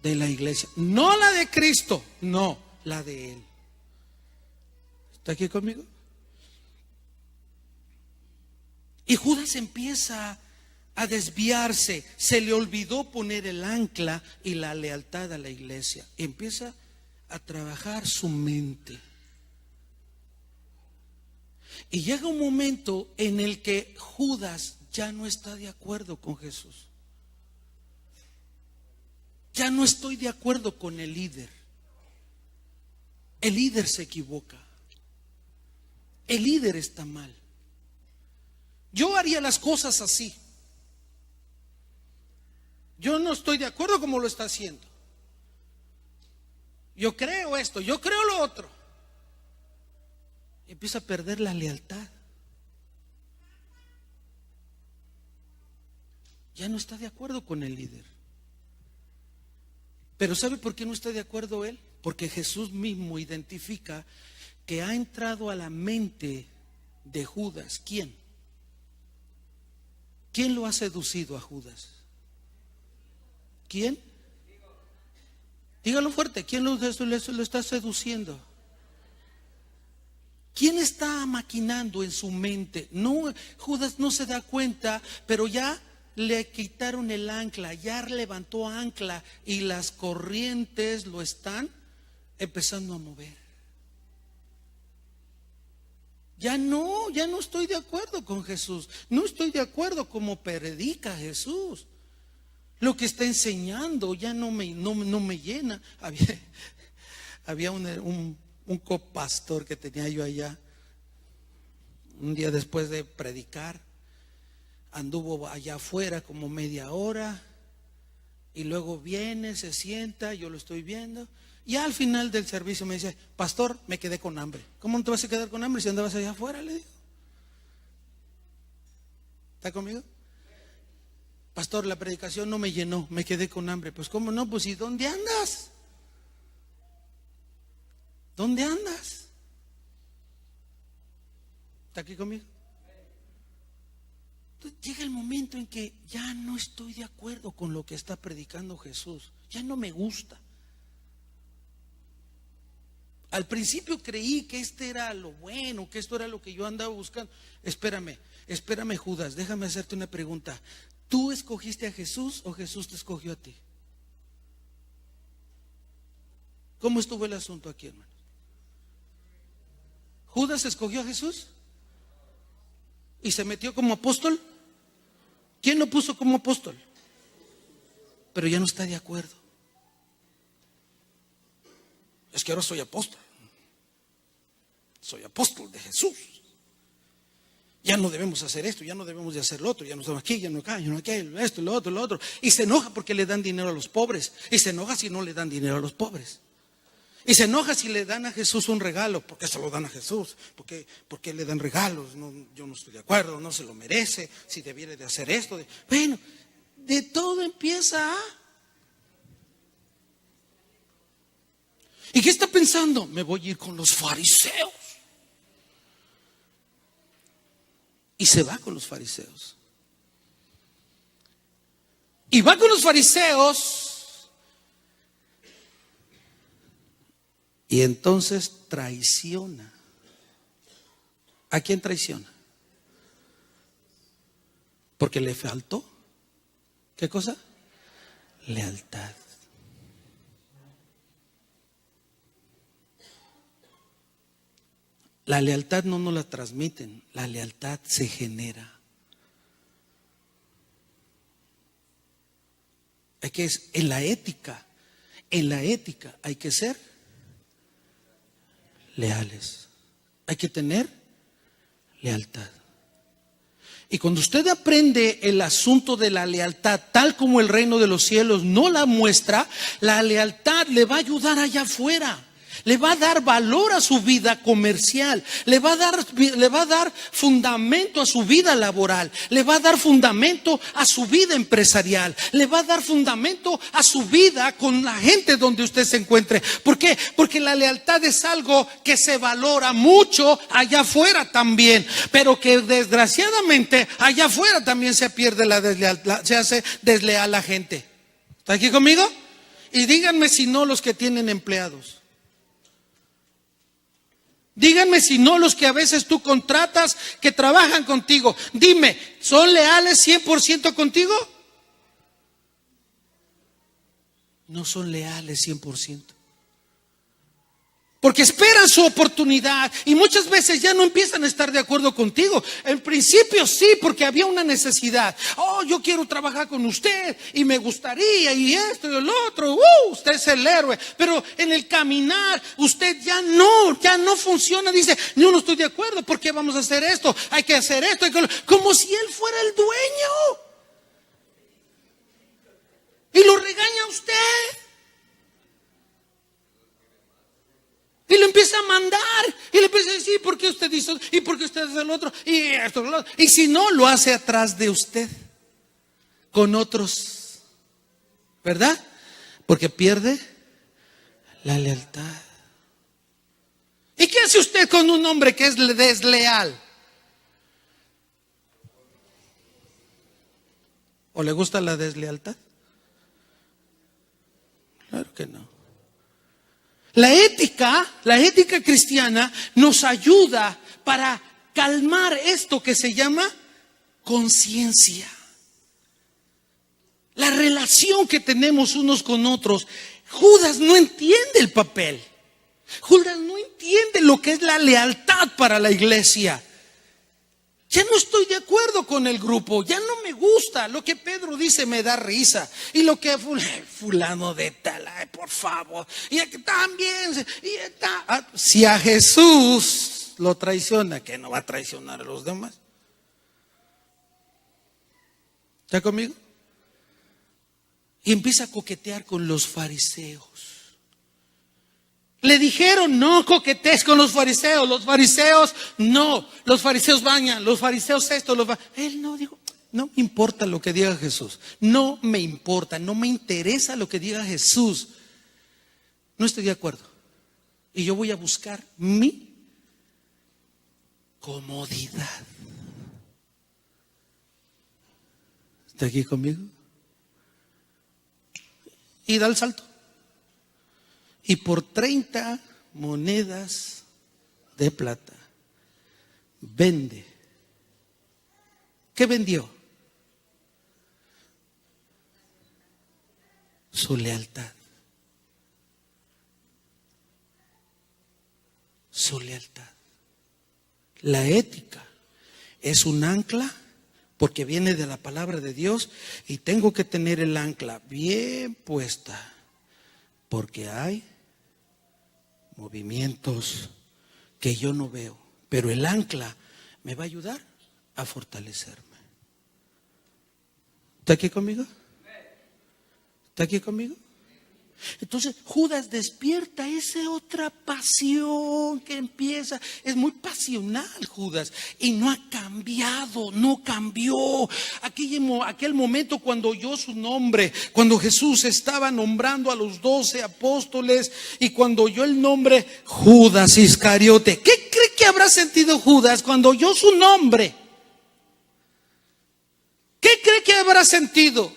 de la iglesia. No la de Cristo, no, la de él. ¿Está aquí conmigo? Y Judas empieza a desviarse, se le olvidó poner el ancla y la lealtad a la iglesia. Empieza a trabajar su mente. Y llega un momento en el que Judas ya no está de acuerdo con Jesús. Ya no estoy de acuerdo con el líder. El líder se equivoca. El líder está mal. Yo haría las cosas así. Yo no estoy de acuerdo como lo está haciendo. Yo creo esto, yo creo lo otro. Y empieza a perder la lealtad. Ya no está de acuerdo con el líder. Pero ¿sabe por qué no está de acuerdo él? Porque Jesús mismo identifica que ha entrado a la mente de Judas. ¿Quién? ¿Quién lo ha seducido a Judas? ¿Quién? Dígalo fuerte. ¿Quién lo está seduciendo? ¿Quién está maquinando en su mente? No, Judas no se da cuenta, pero ya le quitaron el ancla, ya levantó ancla y las corrientes lo están empezando a mover. Ya no estoy de acuerdo con Jesús. No estoy de acuerdo como predica Jesús. Lo que está enseñando ya no me llena. Había un copastor que tenía yo allá. Un día después de predicar, anduvo allá afuera como media hora y luego viene, se sienta, yo lo estoy viendo. Y al final del servicio me dice: pastor, me quedé con hambre. ¿Cómo no te vas a quedar con hambre si andabas allá afuera? Le digo. ¿Está conmigo? Pastor, la predicación no me llenó, me quedé con hambre. Pues ¿cómo no? Pues ¿y dónde andas? ¿Dónde andas? ¿Está aquí conmigo? Entonces, llega el momento en que ya no estoy de acuerdo con lo que está predicando Jesús. Ya no me gusta. Al principio creí que este era lo bueno, que esto era lo que yo andaba buscando. Espérame, Judas, déjame hacerte una pregunta. ¿Tú escogiste a Jesús o Jesús te escogió a ti? ¿Cómo estuvo el asunto aquí, hermano? ¿Judas escogió a Jesús y se metió como apóstol? ¿Quién lo puso como apóstol? Pero ya no está de acuerdo. Es que ahora soy apóstol. Soy apóstol de Jesús. Ya no debemos hacer esto, ya no debemos de hacer lo otro, ya no estamos aquí, ya no acá, ya no aquello, esto, lo otro. Y se enoja porque le dan dinero a los pobres. Y se enoja si no le dan dinero a los pobres. Y se enoja si le dan a Jesús un regalo. ¿Por qué se lo dan a Jesús? ¿Por qué le dan regalos? No, yo no estoy de acuerdo, no se lo merece. Si debiera de hacer esto. Bueno, de todo empieza. ¿Y qué está pensando? Me voy a ir con los fariseos. Y se va con los fariseos. Y va con los fariseos. Y entonces traiciona. ¿A quién traiciona? Porque le faltó. ¿Qué cosa? Lealtad. La lealtad no nos la transmiten, la lealtad se genera. En la ética hay que ser leales. Hay que tener lealtad. Y cuando usted aprende el asunto de la lealtad, tal como el reino de los cielos no la muestra, la lealtad le va a ayudar allá afuera. Le va a dar valor a su vida comercial, le va a dar fundamento a su vida laboral, le va a dar fundamento a su vida empresarial, le va a dar fundamento a su vida con la gente donde usted se encuentre. ¿Por qué? Porque la lealtad es algo que se valora mucho allá afuera también, pero que desgraciadamente allá afuera también se pierde la deslealtad, se hace desleal la gente. ¿Está aquí conmigo? Y díganme si no los que tienen empleados. Díganme si no los que a veces tú contratas que trabajan contigo. Dime, ¿son leales 100% contigo? No son leales 100%. Porque esperan su oportunidad y muchas veces ya no empiezan a estar de acuerdo contigo. En principio sí, porque había una necesidad. Oh, yo quiero trabajar con usted y me gustaría y esto y el otro. Usted es el héroe. Pero en el caminar usted ya no funciona. Dice, yo no estoy de acuerdo. ¿Por qué vamos a hacer esto? Hay que hacer esto. Como si él fuera el dueño. Y lo regaña a usted. Y lo empieza a mandar. Y le empieza a decir, ¿por qué usted hizo? ¿Y por qué usted hace el otro? Y esto, lo otro. Y si no, lo hace atrás de usted. Con otros. ¿Verdad? Porque pierde la lealtad. ¿Y qué hace usted con un hombre que es desleal? ¿O le gusta la deslealtad? Claro que no. La ética cristiana nos ayuda para calmar esto que se llama conciencia. La relación que tenemos unos con otros. Judas no entiende el papel. Judas no entiende lo que es la lealtad para la iglesia. Ya no estoy de acuerdo con el grupo, ya no me gusta. Lo que Pedro dice me da risa. Y lo que fulano de tal, ay, por favor. Y también, si a Jesús lo traiciona, ¿qué no va a traicionar a los demás? ¿Está conmigo? Y empieza a coquetear con los fariseos. Le dijeron, no coquetees con los fariseos no, los fariseos bañan, los fariseos esto, él no dijo, no me importa lo que diga Jesús, no me importa, no me interesa lo que diga Jesús, no estoy de acuerdo, y yo voy a buscar mi comodidad. ¿Está aquí conmigo? Y da el salto. Y por 30, monedas de plata. Vende. ¿Qué vendió? Su lealtad. Su lealtad. La ética es un ancla porque viene de la palabra de Dios y tengo que tener el ancla bien puesta porque hay movimientos que yo no veo, pero el ancla me va a ayudar a fortalecerme. ¿Está aquí conmigo? ¿Está aquí conmigo? Entonces Judas despierta esa otra pasión que empieza. Es muy pasional Judas y no ha cambiado, no cambió. Aquel momento cuando oyó su nombre, cuando Jesús estaba nombrando a los 12 apóstoles y cuando oyó el nombre Judas Iscariote, ¿qué cree que habrá sentido Judas cuando oyó su nombre? ¿Qué cree que habrá sentido?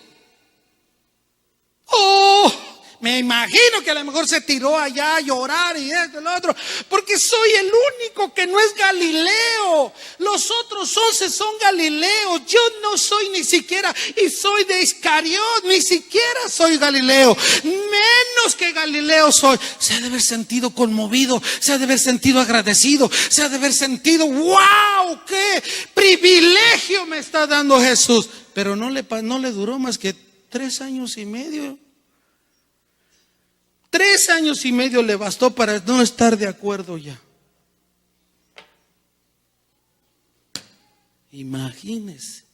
¡Oh! Me imagino que a lo mejor se tiró allá a llorar y esto y lo otro, porque soy el único que no es Galileo. Los otros 11 son Galileos. Yo no soy ni siquiera, y soy de Iscariot, ni siquiera soy Galileo. Menos que Galileo soy. Se ha de haber sentido conmovido, se ha de haber sentido agradecido, se ha de haber sentido, ¡wow! ¡Qué privilegio me está dando Jesús! Pero no le duró más que 3 años y medio. 3 años y medio le bastó para no estar de acuerdo ya. Imagínese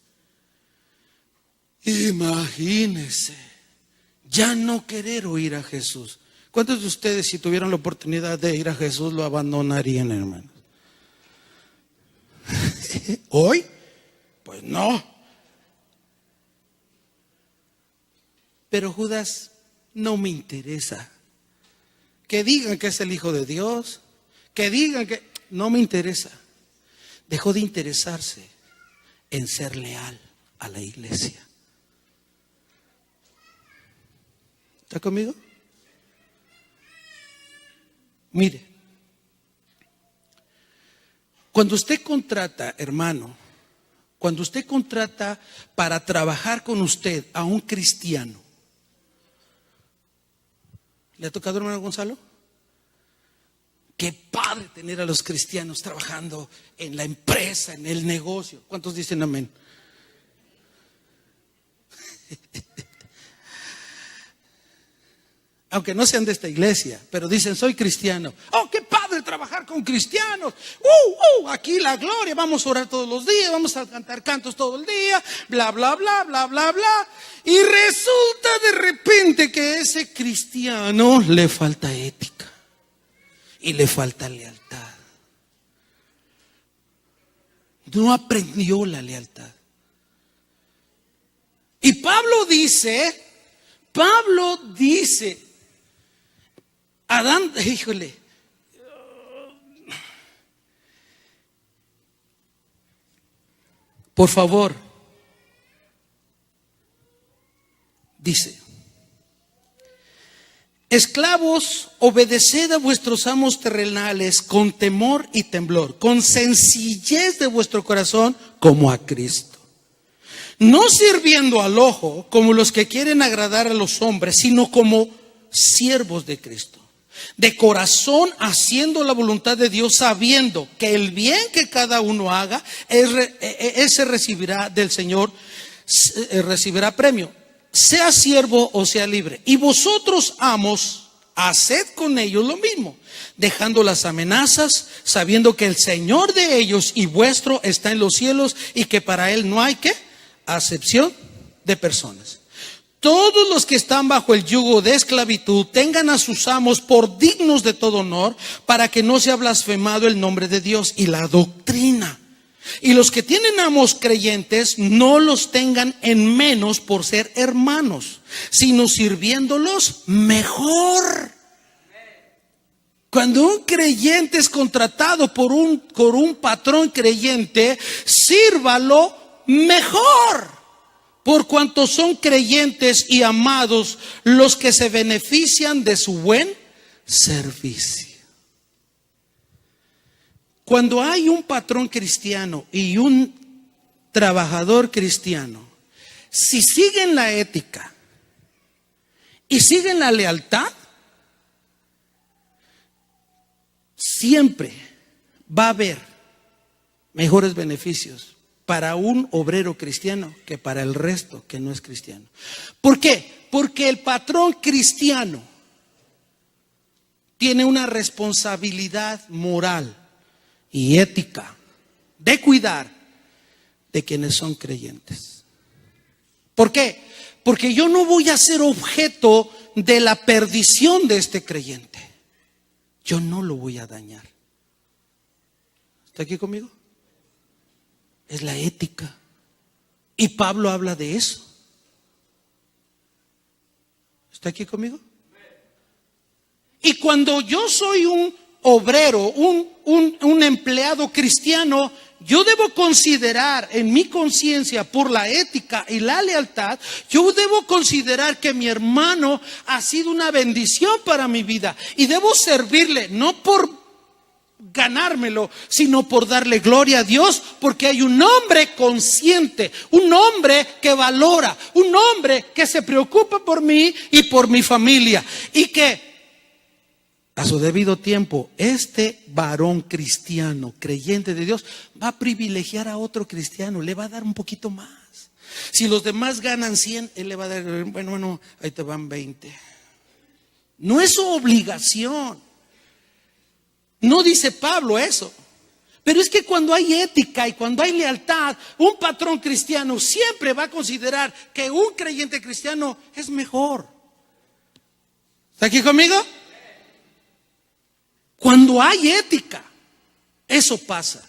ya no querer oír a Jesús. ¿Cuántos de ustedes, si tuvieran la oportunidad de ir a Jesús, lo abandonarían, hermanos? ¿Hoy? Pues no. Pero Judas, no me interesa. Que digan que es el Hijo de Dios, que digan que... No me interesa. Dejó de interesarse en ser leal a la iglesia. ¿Está conmigo? Mire, cuando usted contrata, hermano, cuando usted contrata para trabajar con usted a un cristiano, ¿le ha tocado, hermano Gonzalo? Qué padre tener a los cristianos trabajando en la empresa, en el negocio. ¿Cuántos dicen amén? Aunque no sean de esta iglesia, pero dicen soy cristiano. ¡Oh, qué padre trabajar con cristianos! Aquí la gloria, vamos a orar todos los días, vamos a cantar cantos todo el día, bla, bla, bla, bla, bla, bla. Y resulta de repente que a ese cristiano le falta ética y le falta lealtad. No aprendió la lealtad. Y Pablo dice, Adán, híjole, por favor, dice, esclavos, obedeced a vuestros amos terrenales con temor y temblor, con sencillez de vuestro corazón como a Cristo, no sirviendo al ojo como los que quieren agradar a los hombres, sino como siervos de Cristo, de corazón haciendo la voluntad de Dios, sabiendo que el bien que cada uno haga, ese recibirá del Señor, recibirá premio, sea siervo o sea libre. Y vosotros, amos, haced con ellos lo mismo, dejando las amenazas, sabiendo que el Señor de ellos y vuestro está en los cielos y que para Él no hay acepción de personas. Todos los que están bajo el yugo de esclavitud tengan a sus amos por dignos de todo honor, para que no sea blasfemado el nombre de Dios y la doctrina. Y los que tienen amos creyentes no los tengan en menos por ser hermanos, sino sirviéndolos mejor. Cuando un creyente es contratado por un patrón creyente, sírvalo mejor. Por cuanto son creyentes y amados los que se benefician de su buen servicio. Cuando hay un patrón cristiano y un trabajador cristiano, si siguen la ética y siguen la lealtad, siempre va a haber mejores beneficios para un obrero cristiano que para el resto que no es cristiano. ¿Por qué? Porque el patrón cristiano tiene una responsabilidad moral y ética de cuidar de quienes son creyentes. ¿Por qué? Porque yo no voy a ser objeto de la perdición de este creyente. Yo no lo voy a dañar. ¿Está aquí conmigo? Es la ética. Y Pablo habla de eso. ¿Está aquí conmigo? Y cuando yo soy un obrero, un empleado cristiano, yo debo considerar en mi conciencia, por la ética y la lealtad, yo debo considerar que mi hermano ha sido una bendición para mi vida y debo servirle, no por ganármelo, sino por darle gloria a Dios, porque hay un hombre consciente, un hombre que valora, un hombre que se preocupa por mí y por mi familia, y que a su debido tiempo este varón cristiano, creyente de Dios, va a privilegiar a otro cristiano, le va a dar un poquito más. Si los demás ganan 100, él le va a dar, bueno, ahí te van 20. No es su obligación. No dice Pablo eso. Pero es que cuando hay ética y cuando hay lealtad, un patrón cristiano siempre va a considerar que un creyente cristiano es mejor. ¿Está aquí conmigo? Cuando hay ética, eso pasa.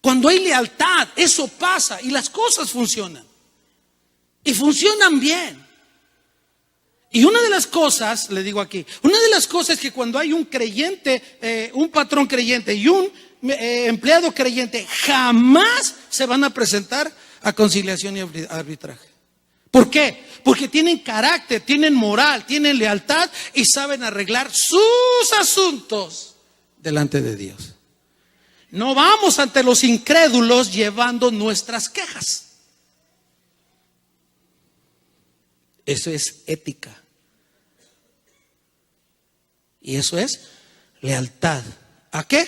Cuando hay lealtad, eso pasa y las cosas funcionan. Y funcionan bien. Y una de las cosas, le digo aquí, una de las cosas es que cuando hay un creyente, un patrón creyente y un empleado creyente, jamás se van a presentar a conciliación y arbitraje. ¿Por qué? Porque tienen carácter, tienen moral, tienen lealtad y saben arreglar sus asuntos delante de Dios. No vamos ante los incrédulos llevando nuestras quejas. Eso es ética. Y eso es lealtad. ¿A qué?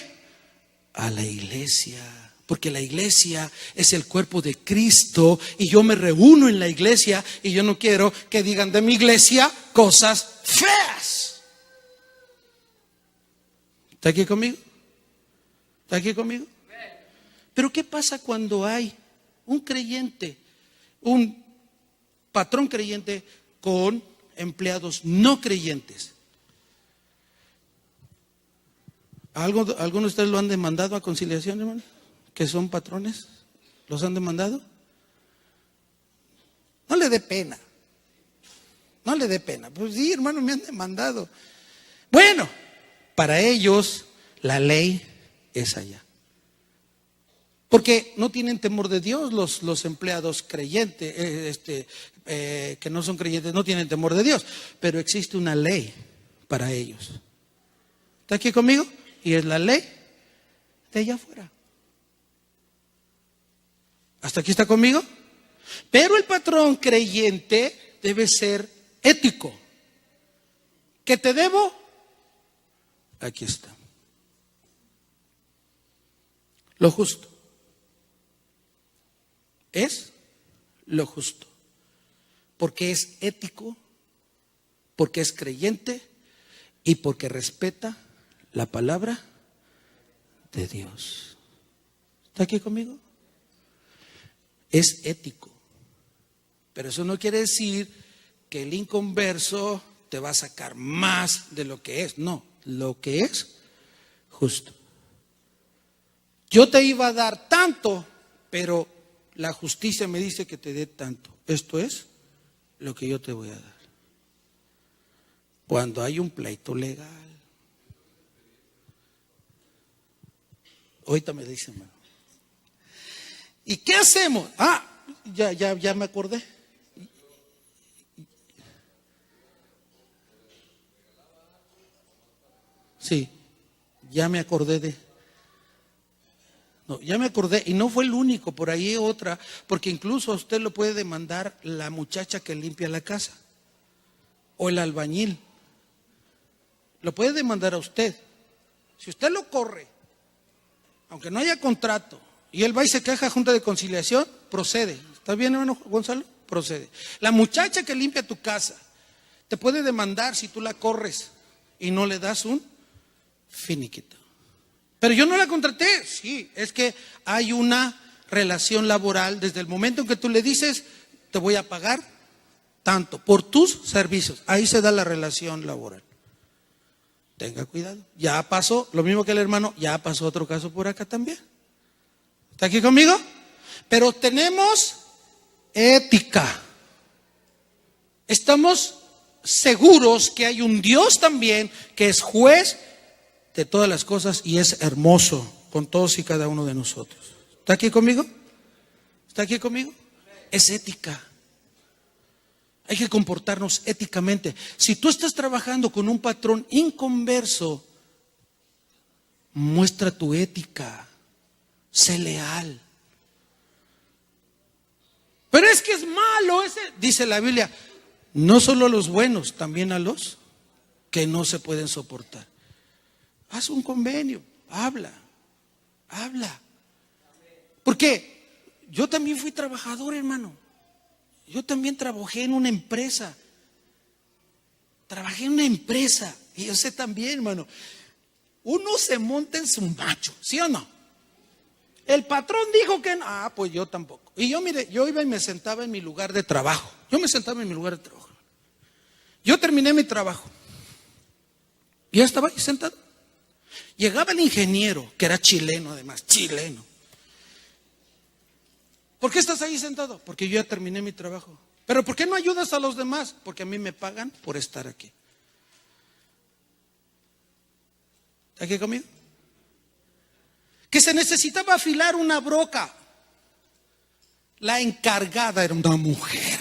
A la iglesia. Porque la iglesia es el cuerpo de Cristo y yo me reúno en la iglesia y yo no quiero que digan de mi iglesia cosas feas. ¿Está aquí conmigo? ¿Está aquí conmigo? Pero ¿qué pasa cuando hay un creyente, un patrón creyente con empleados no creyentes? ¿Alguno de ustedes lo han demandado a conciliación, hermano? ¿Que son patrones? ¿Los han demandado? No le dé pena. No le dé pena. Pues sí, hermano, me han demandado. Bueno, para ellos la ley es allá. Porque no tienen temor de Dios los empleados creyentes, que no son creyentes, no tienen temor de Dios. Pero existe una ley para ellos. ¿Está aquí conmigo? Y es la ley de allá afuera. ¿Hasta aquí está conmigo? Pero el patrón creyente debe ser ético. ¿Qué te debo? Aquí está. Lo justo. Es lo justo. Porque es ético, porque es creyente y porque respeta la palabra de Dios. ¿Está aquí conmigo? Es ético. Pero eso no quiere decir que el inconverso te va a sacar más de lo que es. No, lo que es justo. Yo te iba a dar tanto, pero la justicia me dice que te dé tanto. Esto es lo que yo te voy a dar. Cuando hay un pleito legal. Ahorita me dicen, hermano. ¿Y qué hacemos? Ya me acordé. Sí, ya me acordé de. No, ya me acordé, y no fue el único, por ahí otra, porque incluso a usted lo puede demandar la muchacha que limpia la casa o el albañil. Lo puede demandar a usted. Si usted lo corre, aunque no haya contrato, y él va y se queja a Junta de Conciliación, procede. ¿Está bien, hermano Gonzalo? Procede. La muchacha que limpia tu casa te puede demandar si tú la corres y no le das un finiquito. Pero yo no la contraté. Sí, es que hay una relación laboral desde el momento en que tú le dices, te voy a pagar tanto por tus servicios. Ahí se da la relación laboral. Tenga cuidado. Ya pasó, lo mismo que el hermano, ya pasó otro caso por acá también. ¿Está aquí conmigo? Pero tenemos ética. Estamos seguros que hay un Dios también que es juez de todas las cosas y es hermoso con todos y cada uno de nosotros. ¿Está aquí conmigo? ¿Está aquí conmigo? Es ética. Hay que comportarnos éticamente. Si tú estás trabajando con un patrón inconverso, muestra tu ética. Sé leal. Pero es que es malo ese, dice la Biblia, no solo a los buenos, también a los que no se pueden soportar. Haz un convenio, habla. Porque yo también fui trabajador, hermano. Yo también trabajé en una empresa. Y yo sé también, hermano, uno se monta en su macho, ¿sí o no? El patrón dijo que no. Pues yo tampoco. Y yo, mire, yo iba y me sentaba en mi lugar de trabajo. Yo terminé mi trabajo. Y ya estaba ahí sentado. Llegaba el ingeniero, que era chileno además, chileno. ¿Por qué estás ahí sentado? Porque yo ya terminé mi trabajo. ¿Pero por qué no ayudas a los demás? Porque a mí me pagan por estar aquí. ¿Está aquí conmigo? Que se necesitaba afilar una broca. La encargada era una mujer.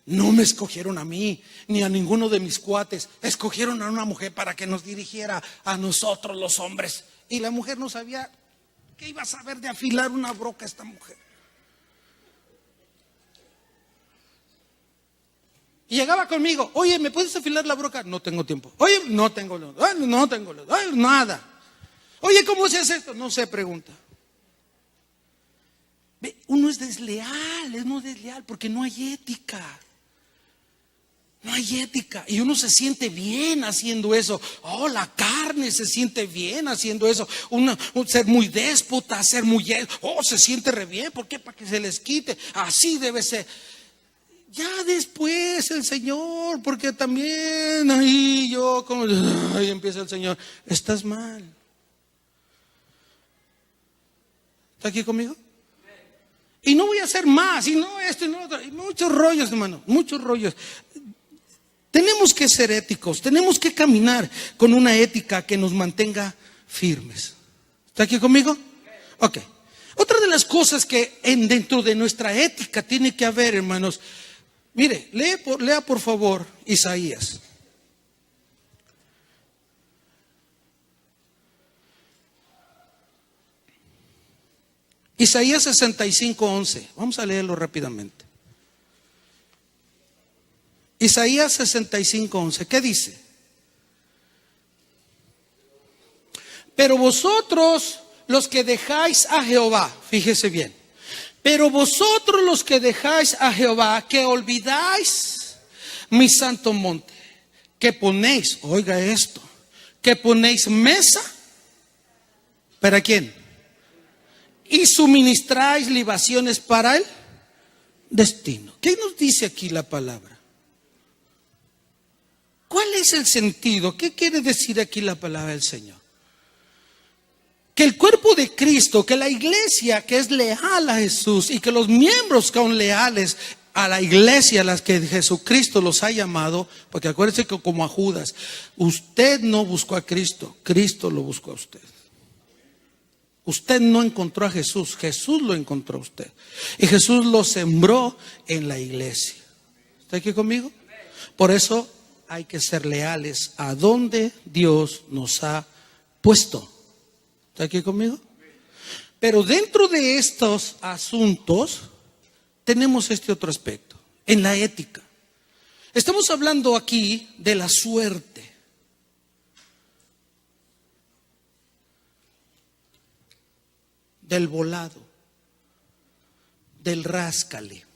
No me escogieron a mí, ni a ninguno de mis cuates. Escogieron a una mujer para que nos dirigiera a nosotros los hombres. Y la mujer no sabía qué iba a saber de afilar una broca esta mujer. Y llegaba conmigo, oye, ¿me puedes afilar la broca? No tengo tiempo. Oye, no tengo nada. Oye, ¿cómo se hace esto? No sé, pregunta. Uno es desleal porque no hay ética. Y uno se siente bien haciendo eso. La carne se siente bien haciendo eso. Ser muy déspota, se siente re bien. ¿Por qué? Para que se les quite. Así debe ser. Ya después el Señor, porque también ahí empieza el Señor. Estás mal. ¿Está aquí conmigo? Y no voy a hacer más, y no esto, y no otro. Y muchos rollos, hermano, muchos rollos. Tenemos que ser éticos, tenemos que caminar con una ética que nos mantenga firmes. ¿Está aquí conmigo? Ok. Otra de las cosas que dentro de nuestra ética tiene que haber, hermanos. Mire, lea por favor Isaías. Isaías 65:11. Vamos a leerlo rápidamente. Isaías 65:11. ¿Qué dice? Pero vosotros los que dejáis a Jehová, fíjese bien. Pero vosotros los que dejáis a Jehová, que olvidáis mi santo monte, que ponéis, oiga esto, que ponéis mesa, ¿para quién? Y suministráis libaciones para el destino. ¿Qué nos dice aquí la palabra? ¿Cuál es el sentido? ¿Qué quiere decir aquí la palabra del Señor? Que el cuerpo de Cristo, que la iglesia que es leal a Jesús y que los miembros que son leales a la iglesia a las que Jesucristo los ha llamado, porque acuérdense que como a Judas, usted no buscó a Cristo, Cristo lo buscó a usted. Usted no encontró a Jesús, Jesús lo encontró a usted. Y Jesús lo sembró en la iglesia. ¿Está aquí conmigo? Por eso hay que ser leales a donde Dios nos ha puesto. ¿Está aquí conmigo? Pero dentro de estos asuntos tenemos este otro aspecto, en la ética. Estamos hablando aquí de la suerte. Del volado, del ráscale,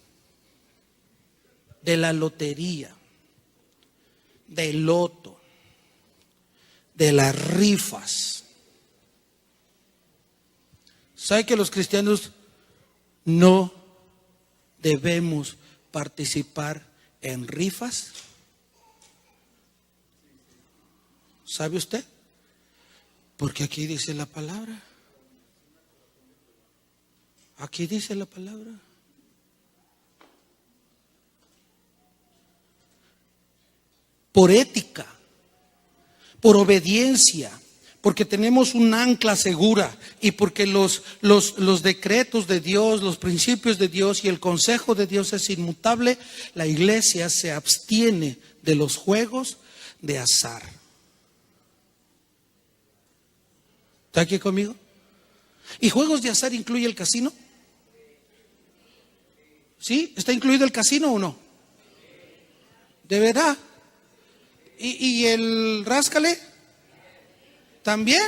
de la lotería, del loto, de las rifas. ¿Sabe que los cristianos no debemos participar en rifas? ¿Sabe usted? Porque aquí dice la palabra. Aquí dice la palabra. Por ética, por obediencia, porque tenemos un ancla segura y porque los decretos de Dios, los principios de Dios y el consejo de Dios es inmutable, la iglesia se abstiene de los juegos de azar. ¿Está aquí conmigo? ¿Y juegos de azar incluye el casino? ¿Sí? ¿Está incluido el casino o no? ¿De verdad? ¿Y el ráscale? ¿También?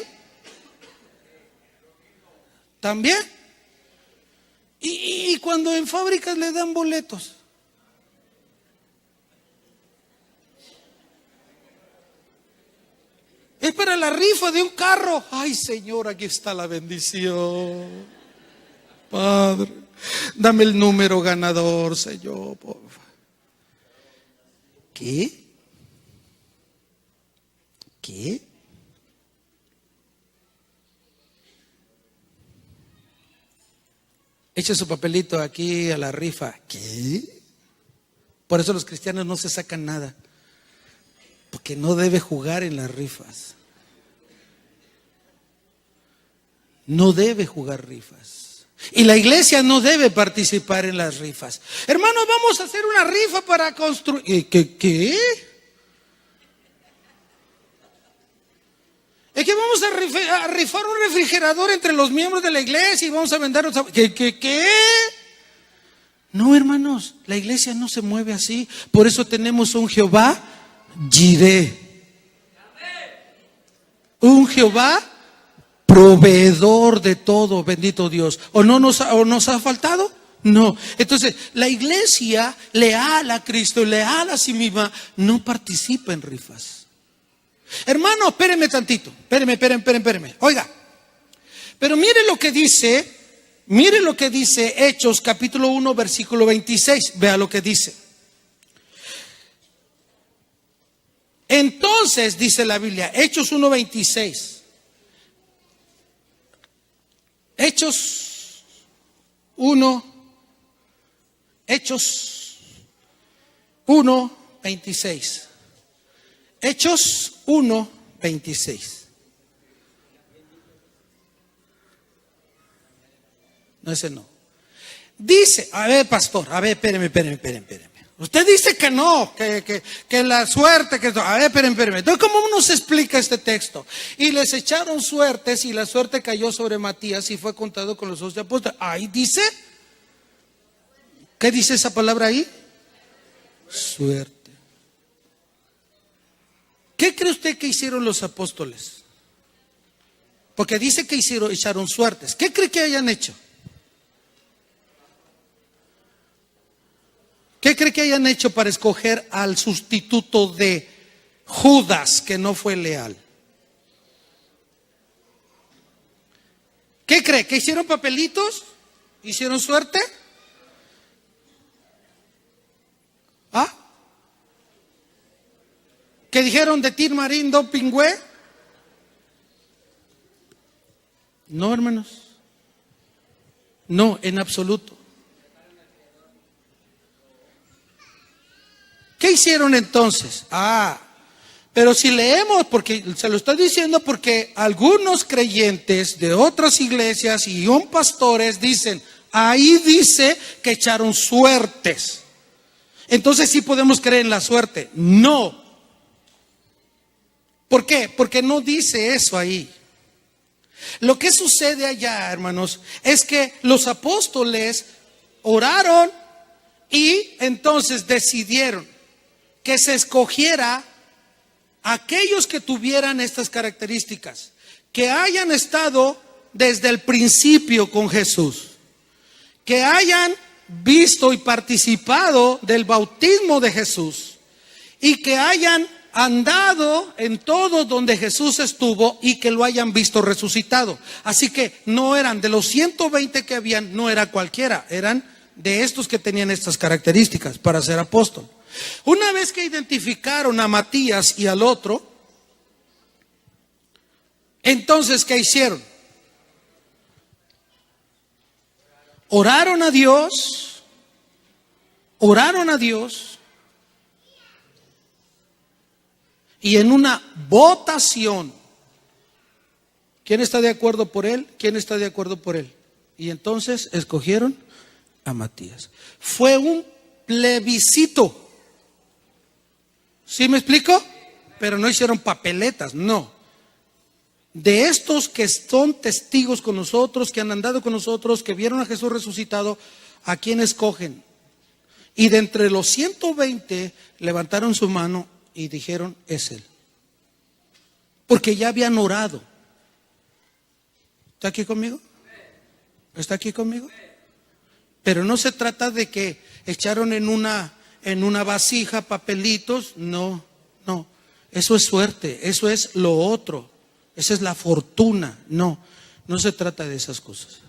¿También? ¿Y cuando en fábricas le dan boletos? Es para la rifa de un carro. Ay, Señor, aquí está la bendición. Padre, dame el número ganador, Señor, por favor. ¿Qué? ¿Qué? Eche su papelito aquí a la rifa. ¿Qué? Por eso los cristianos no se sacan nada, porque no debe jugar en las rifas. No debe jugar rifas. Y la iglesia no debe participar en las rifas. Hermanos, vamos a hacer una rifa para construir. ¿Qué? Es que vamos a rifar un refrigerador entre los miembros de la iglesia y vamos a vender. ¿Qué? No, hermanos, la iglesia no se mueve así. Por eso tenemos un Jehová Jireh, un Jehová proveedor de todo, bendito Dios. ¿O nos ha faltado? No. Entonces, la iglesia leal a Cristo, leal a sí misma, no participa en rifas. Hermano, espéreme tantito. Espéreme. Oiga, pero mire lo que dice Hechos capítulo 1 versículo 26. Vea lo que dice. Entonces, dice la Biblia, Hechos 1:26. Hechos 1:26. Hechos 1:26. No, ese no. Dice, a ver, pastor, a ver, espéreme. Usted dice que no, que la suerte, a ver, espéreme. Entonces, ¿cómo nos explica este texto? Y les echaron suertes y la suerte cayó sobre Matías y fue contado con los 12 apóstoles. Ahí dice, ¿qué dice esa palabra ahí? Suerte. ¿Qué cree usted que hicieron los apóstoles? Porque dice que echaron suertes. ¿Qué cree que hayan hecho? ¿Qué cree que hayan hecho para escoger al sustituto de Judas, que no fue leal? ¿Qué cree? ¿Que hicieron papelitos? ¿Hicieron suerte? ¿Ah? ¿Qué dijeron de Tir Marín do Pingüe? No, hermanos. No, en absoluto. ¿Qué hicieron entonces? Pero si leemos, porque se lo estoy diciendo porque algunos creyentes de otras iglesias y un pastores dicen, ahí dice que echaron suertes. Entonces sí podemos creer en la suerte. No. ¿Por qué? Porque no dice eso ahí. Lo que sucede allá, hermanos, es que los apóstoles oraron y entonces decidieron que se escogiera aquellos que tuvieran estas características, que hayan estado desde el principio con Jesús, que hayan visto y participado del bautismo de Jesús y que hayan andado en todo donde Jesús estuvo y que lo hayan visto resucitado. Así que no eran de los 120 que habían, no era cualquiera, eran de estos que tenían estas características para ser apóstol. Una vez que identificaron a Matías y al otro, entonces ¿qué hicieron? Oraron a Dios, y en una votación, ¿quién está de acuerdo por él? ¿Quién está de acuerdo por él? Y entonces escogieron a Matías. Fue un plebiscito. ¿Sí me explico? Pero no hicieron papeletas, no. De estos que son testigos con nosotros, que han andado con nosotros, que vieron a Jesús resucitado, ¿a quién escogen? Y de entre los 120 levantaron su mano y dijeron, es él. Porque ya habían orado. ¿Está aquí conmigo? ¿Está aquí conmigo? Pero no se trata de que echaron en una vasija papelitos. No. Eso es suerte, eso es lo otro. Esa es la fortuna. No se trata de esas cosas.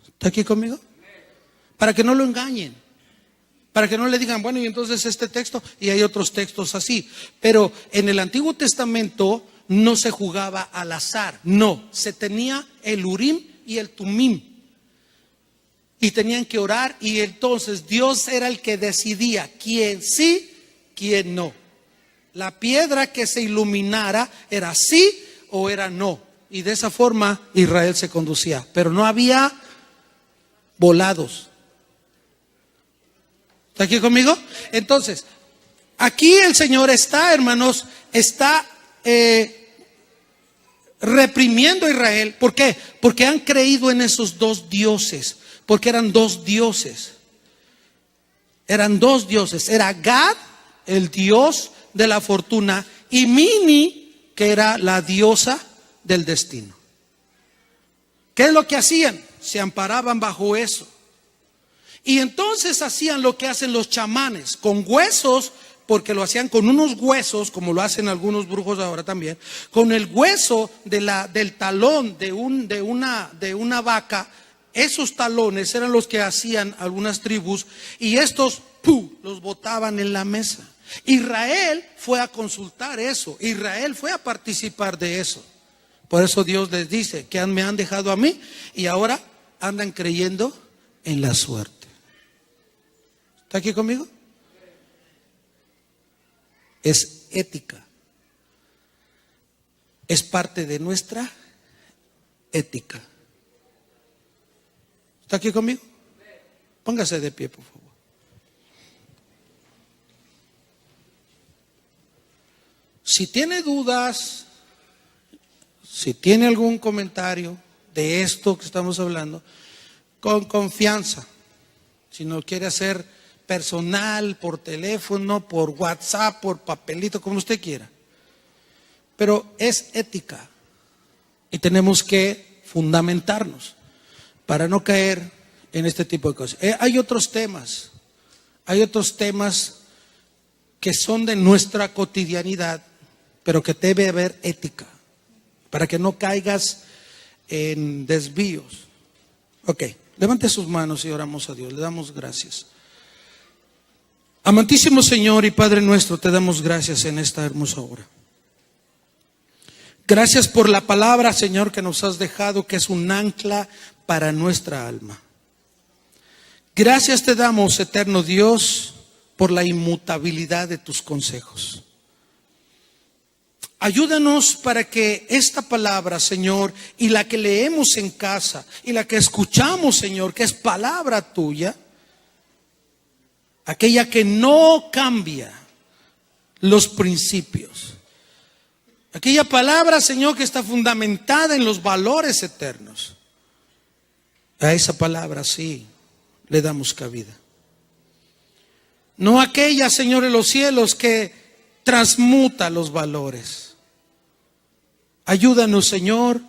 ¿Está aquí conmigo? Para que no lo engañen. Para que no le digan, bueno, y entonces este texto, y hay otros textos así. Pero en el Antiguo Testamento no se jugaba al azar. No, se tenía el Urim y el Tumim. Y tenían que orar, y entonces Dios era el que decidía quién sí, quién no. La piedra que se iluminara era sí o era no. Y de esa forma Israel se conducía. Pero no había volados. ¿Está aquí conmigo? Entonces, aquí el Señor está, hermanos, está reprimiendo a Israel. ¿Por qué? Porque han creído en esos dos dioses. Porque eran dos dioses. Eran dos dioses. Era Gad, el dios de la fortuna, y Mini, que era la diosa del destino. ¿Qué es lo que hacían? Se amparaban bajo eso. Y entonces hacían lo que hacen los chamanes, con huesos, porque lo hacían con unos huesos, como lo hacen algunos brujos ahora también, con el hueso del talón de una vaca. Esos talones eran los que hacían algunas tribus, y estos los botaban en la mesa. Israel fue a consultar eso, Israel fue a participar de eso. Por eso Dios les dice que me han dejado a mí y ahora andan creyendo en la suerte. ¿Está aquí conmigo? Es ética. Es parte de nuestra ética. ¿Está aquí conmigo? Póngase de pie, por favor. Si tiene dudas, si tiene algún comentario de esto que estamos hablando, con confianza. Si no quiere hacer personal, por teléfono, por WhatsApp, por papelito, como usted quiera. Pero es ética y tenemos que fundamentarnos para no caer en este tipo de cosas. Hay otros temas que son de nuestra cotidianidad, pero que debe haber ética para que no caigas en desvíos. Ok, levante sus manos y oramos a Dios. Le damos gracias. Amantísimo Señor y Padre nuestro, te damos gracias en esta hermosa hora. Gracias por la palabra, Señor, que nos has dejado, que es un ancla para nuestra alma. Gracias te damos, eterno Dios, por la inmutabilidad de tus consejos. Ayúdanos para que esta palabra, Señor, y la que leemos en casa, y la que escuchamos, Señor, que es palabra tuya, aquella que no cambia los principios, Aquella palabra, Señor, que está fundamentada en los valores eternos. A esa palabra sí le damos cabida. No aquella, Señor, en los cielos que transmuta los valores. Ayúdanos, Señor,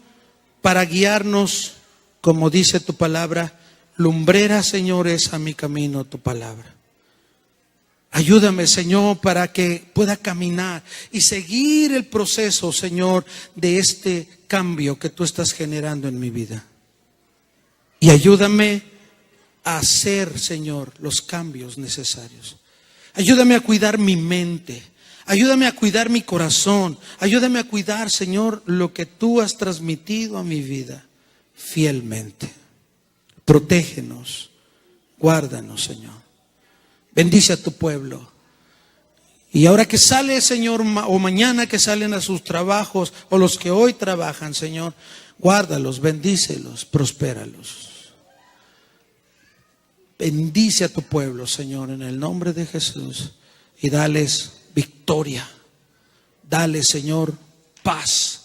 para guiarnos, como dice tu palabra, lumbrera, Señor, es a mi camino tu palabra. Ayúdame, Señor, para que pueda caminar y seguir el proceso, Señor, de este cambio que tú estás generando en mi vida. Y ayúdame a hacer, Señor, los cambios necesarios. Ayúdame a cuidar mi mente. Ayúdame a cuidar mi corazón. Ayúdame a cuidar, Señor, lo que tú has transmitido a mi vida fielmente. Protégenos, guárdanos, Señor. Bendice a tu pueblo. Y ahora que sale, Señor, o mañana que salen a sus trabajos, o los que hoy trabajan, Señor, guárdalos, bendícelos, prospéralos. Bendice a tu pueblo, Señor, en el nombre de Jesús, y dales victoria. Dale, Señor, paz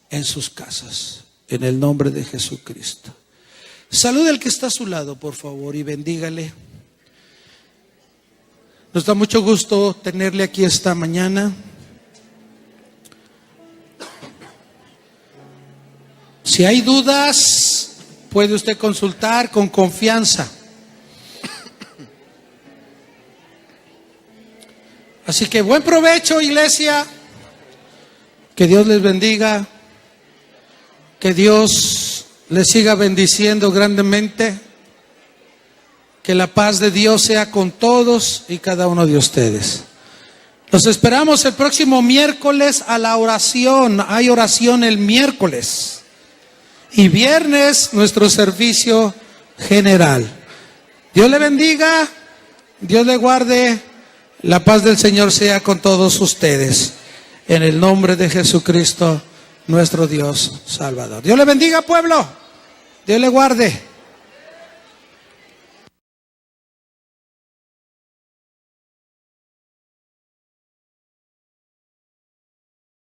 en sus casas, en el nombre de Jesucristo. Salude al que está a su lado, por favor, y bendígale. Nos da mucho gusto tenerle aquí esta mañana. Si hay dudas, puede usted consultar con confianza. Así que buen provecho, iglesia. Que Dios les bendiga. Que Dios les siga bendiciendo grandemente. Que la paz de Dios sea con todos y cada uno de ustedes. Los esperamos el próximo miércoles a la oración. Hay oración el miércoles. Y viernes nuestro servicio general. Dios le bendiga. Dios le guarde. La paz del Señor sea con todos ustedes. En el nombre de Jesucristo, nuestro Dios Salvador. Dios le bendiga, pueblo. Dios le guarde.